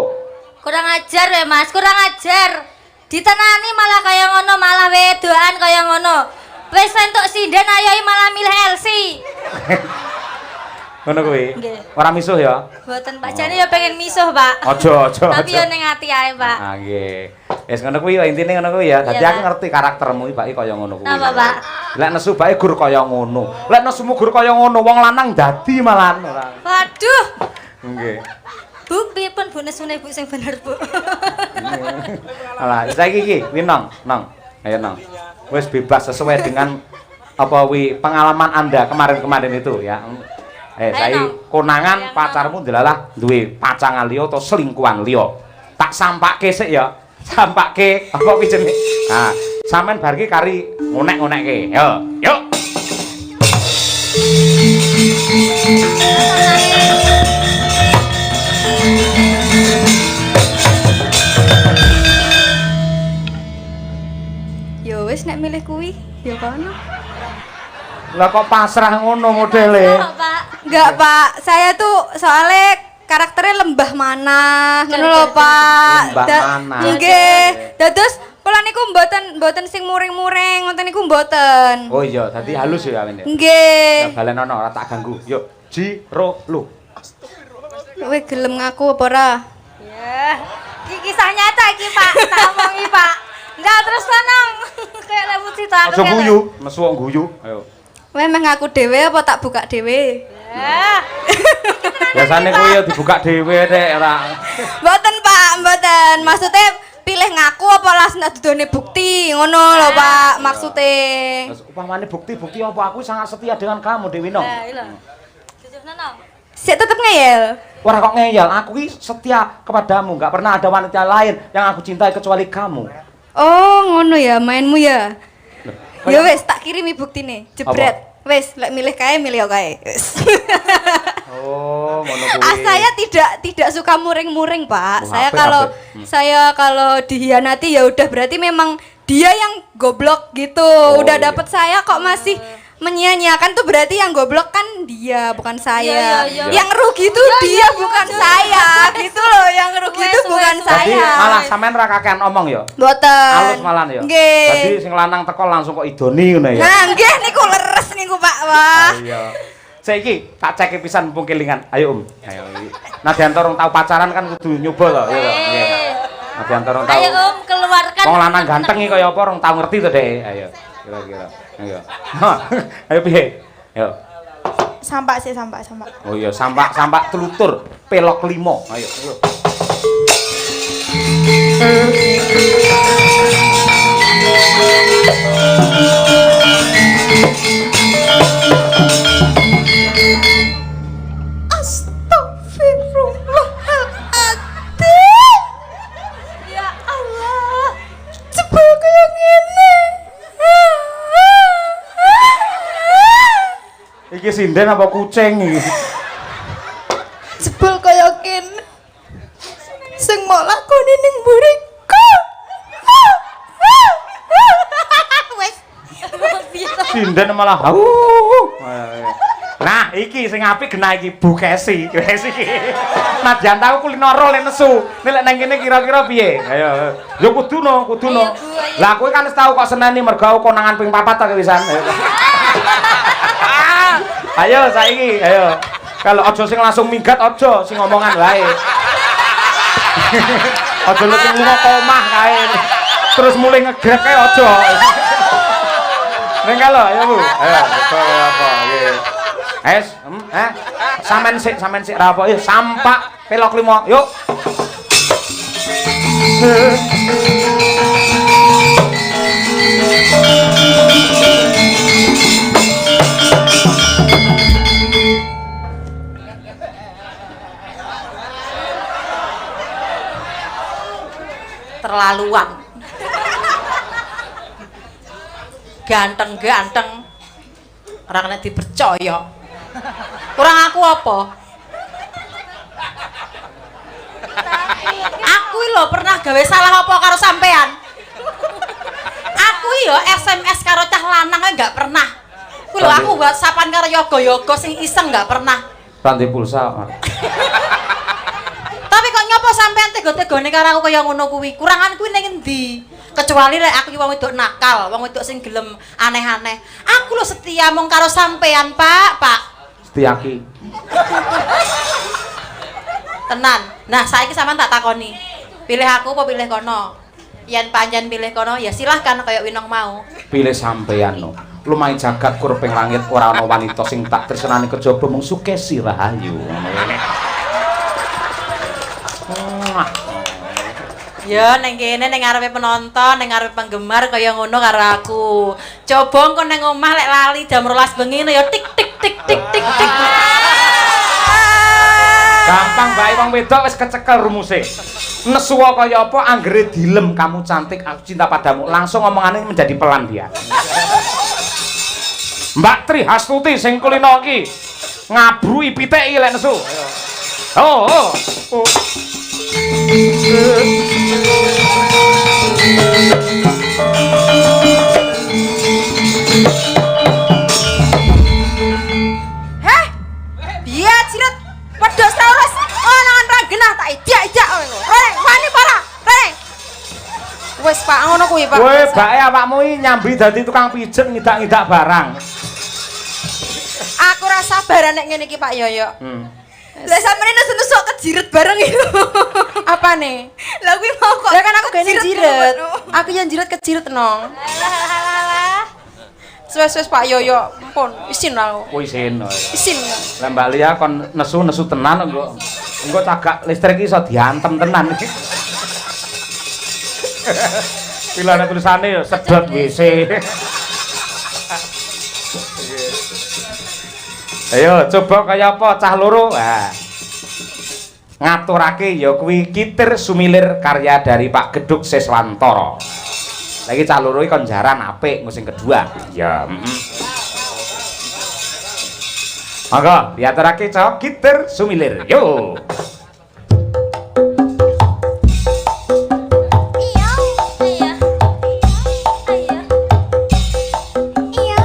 Kurang ajar we Mas, kurang ajar. Ditenani malah kaya ngono, malah wedoan kaya ngono. Wis entuk sinden ayo malah milih Elsie. Ngono kuwi. Nggih. Ora misuh ya? Mboten Pak, jane ya pengen misuh Pak. Aja. Tapi yo ning ati ae Pak. Ah nggih. Wis ngono kuwi intine ngono kuwi ya. Dadi Iya, aku Pak. ngerti karaktermu iki Pak kaya ngono kuwi. Napa Pak? Lek nesu bae gur kaya ngono. Lek nesumu gur kaya ngono wong lanang dadi malahan ora. Waduh. Nggih. Bu, piye pun Bu nesune Bu sing bener Bu. Alah, saiki iki Winong, Nong. Ayo Nong. Wis bebas sesuai dengan apa pengalaman Anda kemarin-kemarin itu ya. Saiki konangan pacarmu delalah duwe pacangan liya atau selingkuhan liya. Tak sampake sik ya. Sampake apa kuwi jenenge? Nah, sampean bar ki kari ngonek-ngonekke. Yo, yuk. Ya wis nek milih kuwi, ya kono. Lah kok pasrah ngono modele? Pak. Enggak, Pak. Saya tuh soalnya karakternya lembah mana, ngono lho, Pak. Lembah mana. Nggih. Dados kula niku mboten sing muring-muring, ngoten niku mboten. Oh iya, dadi halus ya awene. Nggih. Ya balen ono ora tak ganggu. Yuk, Jiro lu. Kowe gelem ngaku apa ora? Ya. Iki kisah nyata iki Pak, tak omongi Pak. Enggak terus lanang. Kayak lewat cerita aku. Aja guyu, mesu wong guyu. Ayo. Kowe meh ngaku dhewe apa tak buka dhewe? Ya. Biasane kuwi ya dibuka dhewe nek ora. Mboten, Pak, mboten. Maksudnya pilih ngaku apa langsung dudone bukti, ngono lho, Pak, maksudnya. Terus upamane bukti-bukti apa aku sangat setia dengan kamu Dewi Nong. Nah, iya. Jujur nang. Sik tetep ngeyel. Ora kok ngeyel, aku ki setia kepadamu, enggak pernah ada wanita lain yang aku cintai kecuali kamu. Oh, ngono ya mainmu ya. Ya wis tak kirimi buktine. Jebret. Wis, lek milih kae milih kae. Wis. Oh, ngono kuwi. Saya tidak suka muring-muring, Pak. Oh, Saya apik, kalau apik. saya kalau dihianati ya udah berarti memang dia yang goblok gitu. Oh, Udah iya. dapet saya kok masih menyia-nyiakan tuh berarti yang goblok kan dia bukan saya. Iya. Yang rugi tuh dia bukan saya. Gitu loh, yang rugi Wes, tuh bukan wes, Jadi saya. malah sampean ra kakean omong ya. Mboten. Halus malah ya. Nggih. Jadi sing lanang teko langsung kok idoni ngono ya. Nah, nggih niku leres niku, Pak. Wah. Iya. Saiki tak cek pisan mumpung kelingan. Ayo, Ayo. Nadianto rong tau pacaran kan kudu nyoba to, ya to. Nggih. Nadianto rong tau. Ayo keluarkan. Wong lanang ganteng iki kaya apa rong tau ngerti to, Dek. Ayo. Kira-kira. Ayo. Ayo piye? Ayo. Sampak. Oh iya, sampak telutur, pelok 5. Ayo. Astagfirullahaladzim. Ya Allah. Jebul kaya ngene. Iki sinden apa kucing iki? Jebul kaya kene. Sing mau lakoni ning mburiku. Wes. Sinden malah Nah, iki sing apik genah iki Bu Kesi. Kesi iki. Nadyan tau kulinoro lek nesu. Nek lek nang kene kira-kira piye? Ayo. Ya kuduno. Lah kowe kan wis tau kok seneni mergo aku konangan ping 4 ta kewisan. Ayo saiki, ayo. Kalau aja sing langsung minggat aja, sing ngomongan wae. Aja lu sing lunga omah kae. Terus mulai ngegrek kae aja. Ning kalau ayo Bu. Ayo, apa nggih. Sampean sik ra apa. Yuk sampak pelok 5. Yuk. Terlaluan. Ganteng-ganteng. Ora kena dipercaya. Kurang aku apa? Aku lho pernah gawe salah apa karo sampean? Aku yo SMS karo cah lanang enggak pernah. Kuwi lho aku WhatsAppan karo yoga-yoga sing iseng enggak pernah. Ranti pulsa. Tapi kok nyopo sampean tega-tegane karo aku kaya ngono kuwi? Kurangan kuwi ning endi? Kecuali lek aku wong wedok nakal, wong wedok sing gelem aneh-aneh. Aku lho setia mung karo sampean, Pak. Setiaki. Tenan. Nah, saiki sampean tak takoni. Pilih aku apa pilih kono? Yen pancen pilih kono ya silahkan kaya winong mau. Pilih sampean no. Lumayan jagat kurping langit ora ana wanita sing tak tresnani kejaba mung Sukesi Rahayu. Ya ning kene ning ngarepe penonton, ning ngarepe penggemar kaya ngono karo aku. Coba engko ning omah lek lali jam 12 bengi ya tik tik tik tik tik tik. Gampang bae wong wedok wis kecekel rumuse. Nesuwa kaya apa anggere dilem kamu cantik aku cinta padamu. Langsung omongane menjadi pelan dia. Mbak Tri Hastuti sing kulino iki ngabrui pitik iki lek nesu. Oh. Heh, biya ciret pedos saurus omongan ra genah tak ijak-ijak ngono. Reng, wani para? Reng. Wis Pak ngono kuwi Pak. Kowe bae awakmu iki nyambi dadi tukang pijet ngidak-ngidak barang. Aku ra sabaran nek ngene iki Pak Yoyo. Lah sampeyan nesu-nesu kejiret bareng itu. Apa nih? Lah kuwi mau kok. Lah kan aku gene jiret. Aku yang jiret kejiret nong. Alah. Wes Pak Yoyo, ampun, isin aku. Kowe isin. Isin. Lah Mbak Lia kon nesu-nesu tenan engko cagak listrik iki iso diantem tenan iki. Pilane tulisane ya sedot WC. Ayo coba kaya apa cah loro. Ngaturake ya kuwi Kitir Sumilir karya dari Pak Geduk Seswantara. Lagi cah loro iki kon jaran apik sing kedua. Ya, Monggo diaturake cah Kitir Sumilir. Yo. Iya.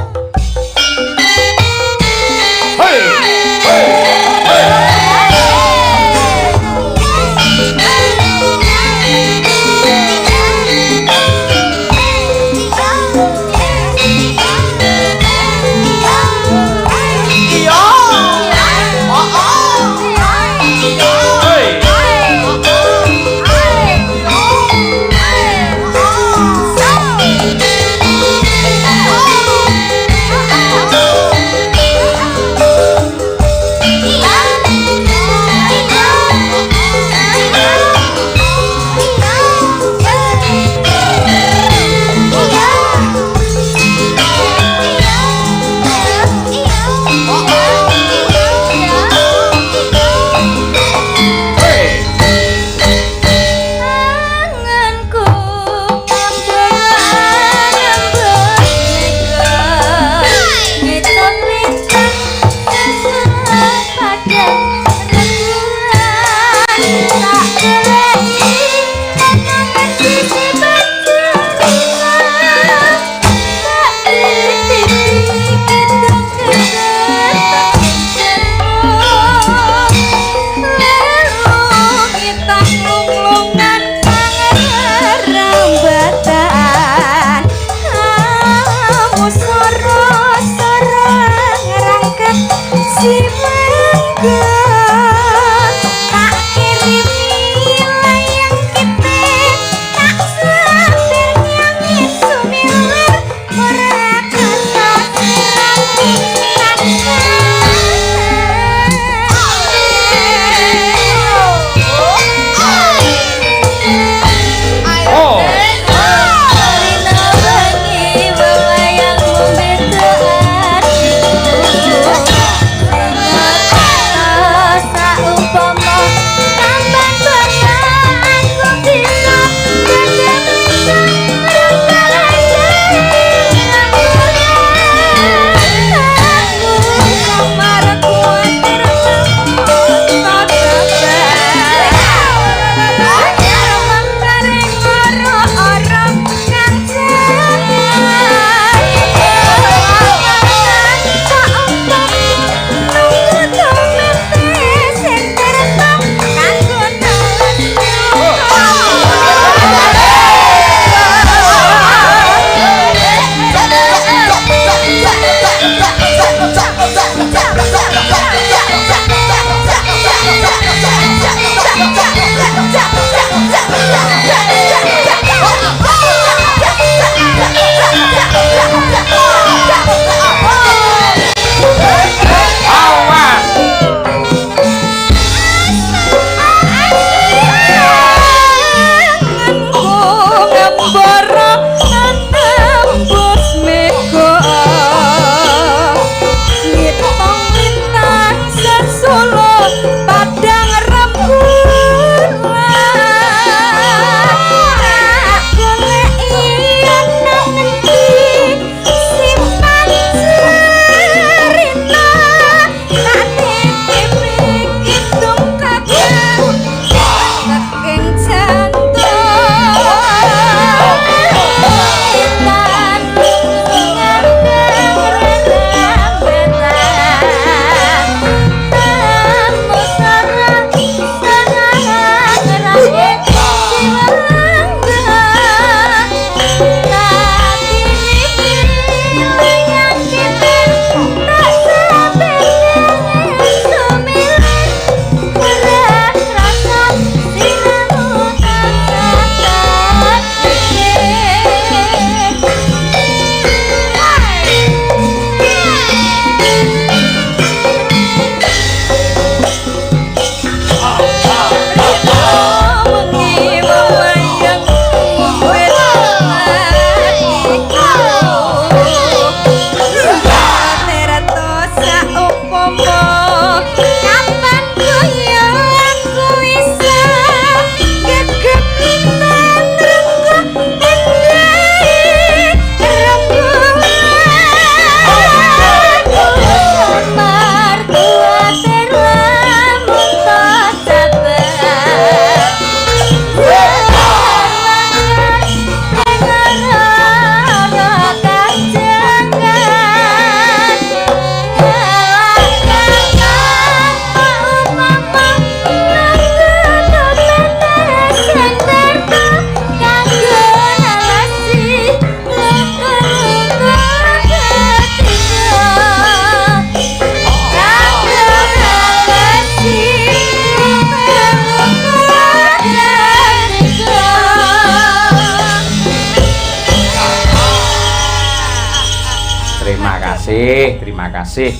Terima kasih.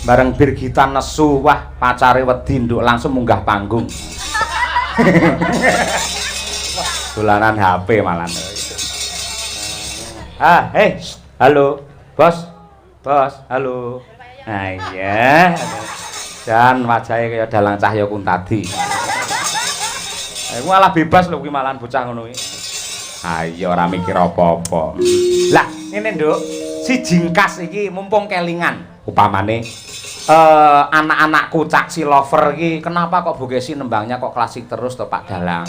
Bareng Birgita nesu, wah pacare wedi nduk langsung munggah panggung. Dolanan HP malah. Halo, bos, halo. Nah iya, dan wajahnya kayak dalang Cahya Kuntadi. Aku malah bebas lho kuwi malahan bocah ngono iki. Ayo ora mikir apa-apa. Lah, ngene Nduk, si jingkas iki mumpung kelingan. Upamane anak-anakku Cak Si Lover iki kenapa kok Bu Kesi nembangnya kok klasik terus to Pak Dalang?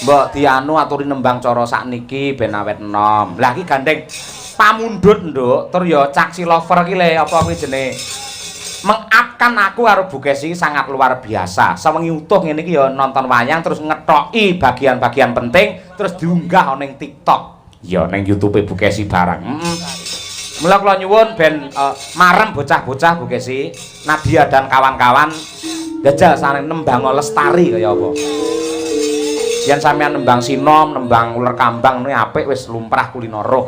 Mbok dianu aturi nembang cara sakniki ben awet enom. Lah iki gandeng pamundhut Nduk, tur ya Cak Si Lover iki le apa kuwi jenenge? Mengapkan aku karo Bu Kesi sangat luar biasa. Sewengi utuh ngene iki ya nonton wayang terus ngethoki bagian-bagian penting terus diunggah ning TikTok. Ya ning YouTube Bu Kesi barang. Mula kula nyuwun ben marem bocah-bocah Bu Kesi, Nadia dan kawan-kawan jajal sareng nembang lestari kaya apa. Yen sampean nembang sinom, nembang uler kambang kuwi apik wis lumrah kulino roh.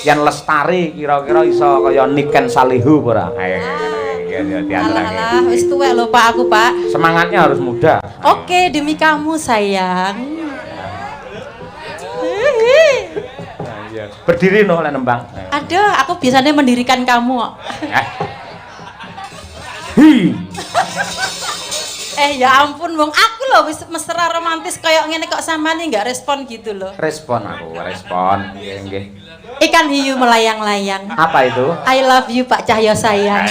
Yen lestari kira-kira iso kaya Niken Salihu ora? Alah, wis tuwek lho Pak aku, Pak. Semangatnya harus muda. Oke, demi kamu sayang. Berdiri no oleh nembang. Aduh, aku biasanya mendirikan kamu. Ya ampun, wong aku loh wis mesra romantis kayak ngene kok sampean nggak respon gitu loh. Respon aku, respon. Nggih. Ikan hiu melayang-layang. Apa itu? I love you Pak Cahyo sayang.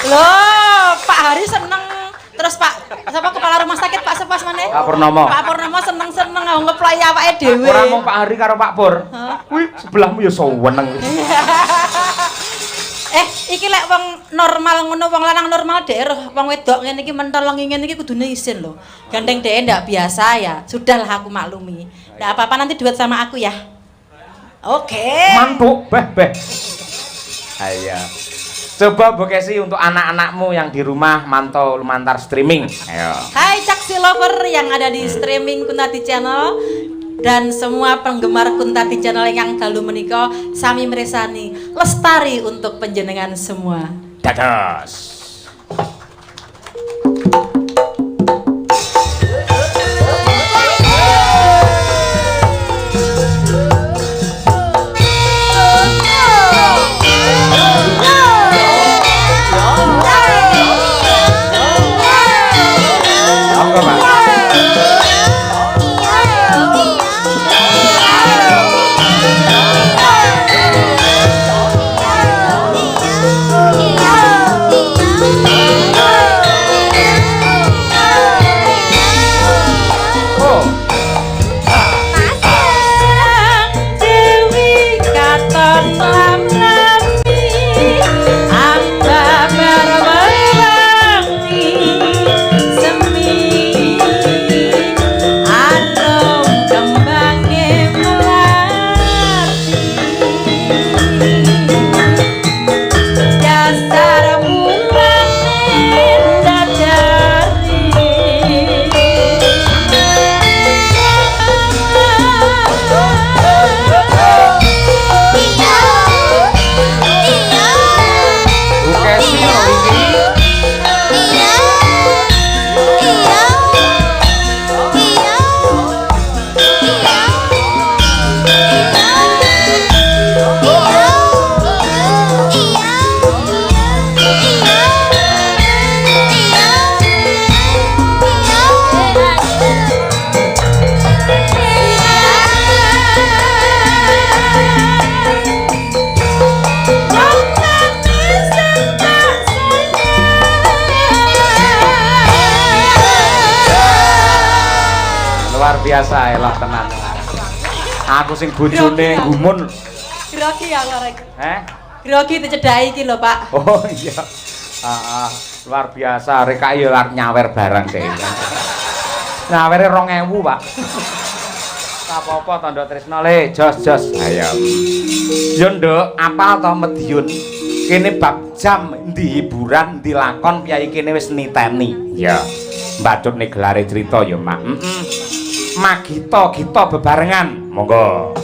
Loh, Pak Hari seneng. Terus Pak, siapa kepala rumah sakit Pak Sepas mana? Pak Purnomo. Pak Purnomo seneng-seneng ngeplay awake dhewe. Ora mung Pak Hari karo Pak Pur. Kuwi sebelahmu ya seneng. Iki lek wong normal ngono, wong lanang normal dhek wong wedok ngene iki mentolongi ngene iki kudune isin lho. Gandeng dhek ndak biasa ya. Sudahlah aku maklumi. Ndak apa-apa nanti duet sama aku ya. Oke. Mantuk, beh. Ayo. Coba Bu Kesi untuk anak-anakmu yang di rumah mantau lumantar streaming. Ayo. Hai Cak Si Lover yang ada di streaming Kuntati Channel dan semua penggemar Kuntati Channel yang dalu menika sami mirsani lestari untuk panjenengan semua. Dados. Biasa elah tenan. Aku sing bojone gumun. Grogi ya lho rek. Grogi dicedhaki iki lho, Pak. Oh iya. Luar biasa rek ya arep nyawer barang deh. Nyawere 2000, Pak. Apa-apa tandha tresno le, jos. Ayo. Yo Nduk, apal to Mediun? Kene bab jam ndi hiburan, ndi lakon piyai kene wis niteni. Ya. Mbacutne gelare crita ya, Mak. Magita bebarengan. Monggo.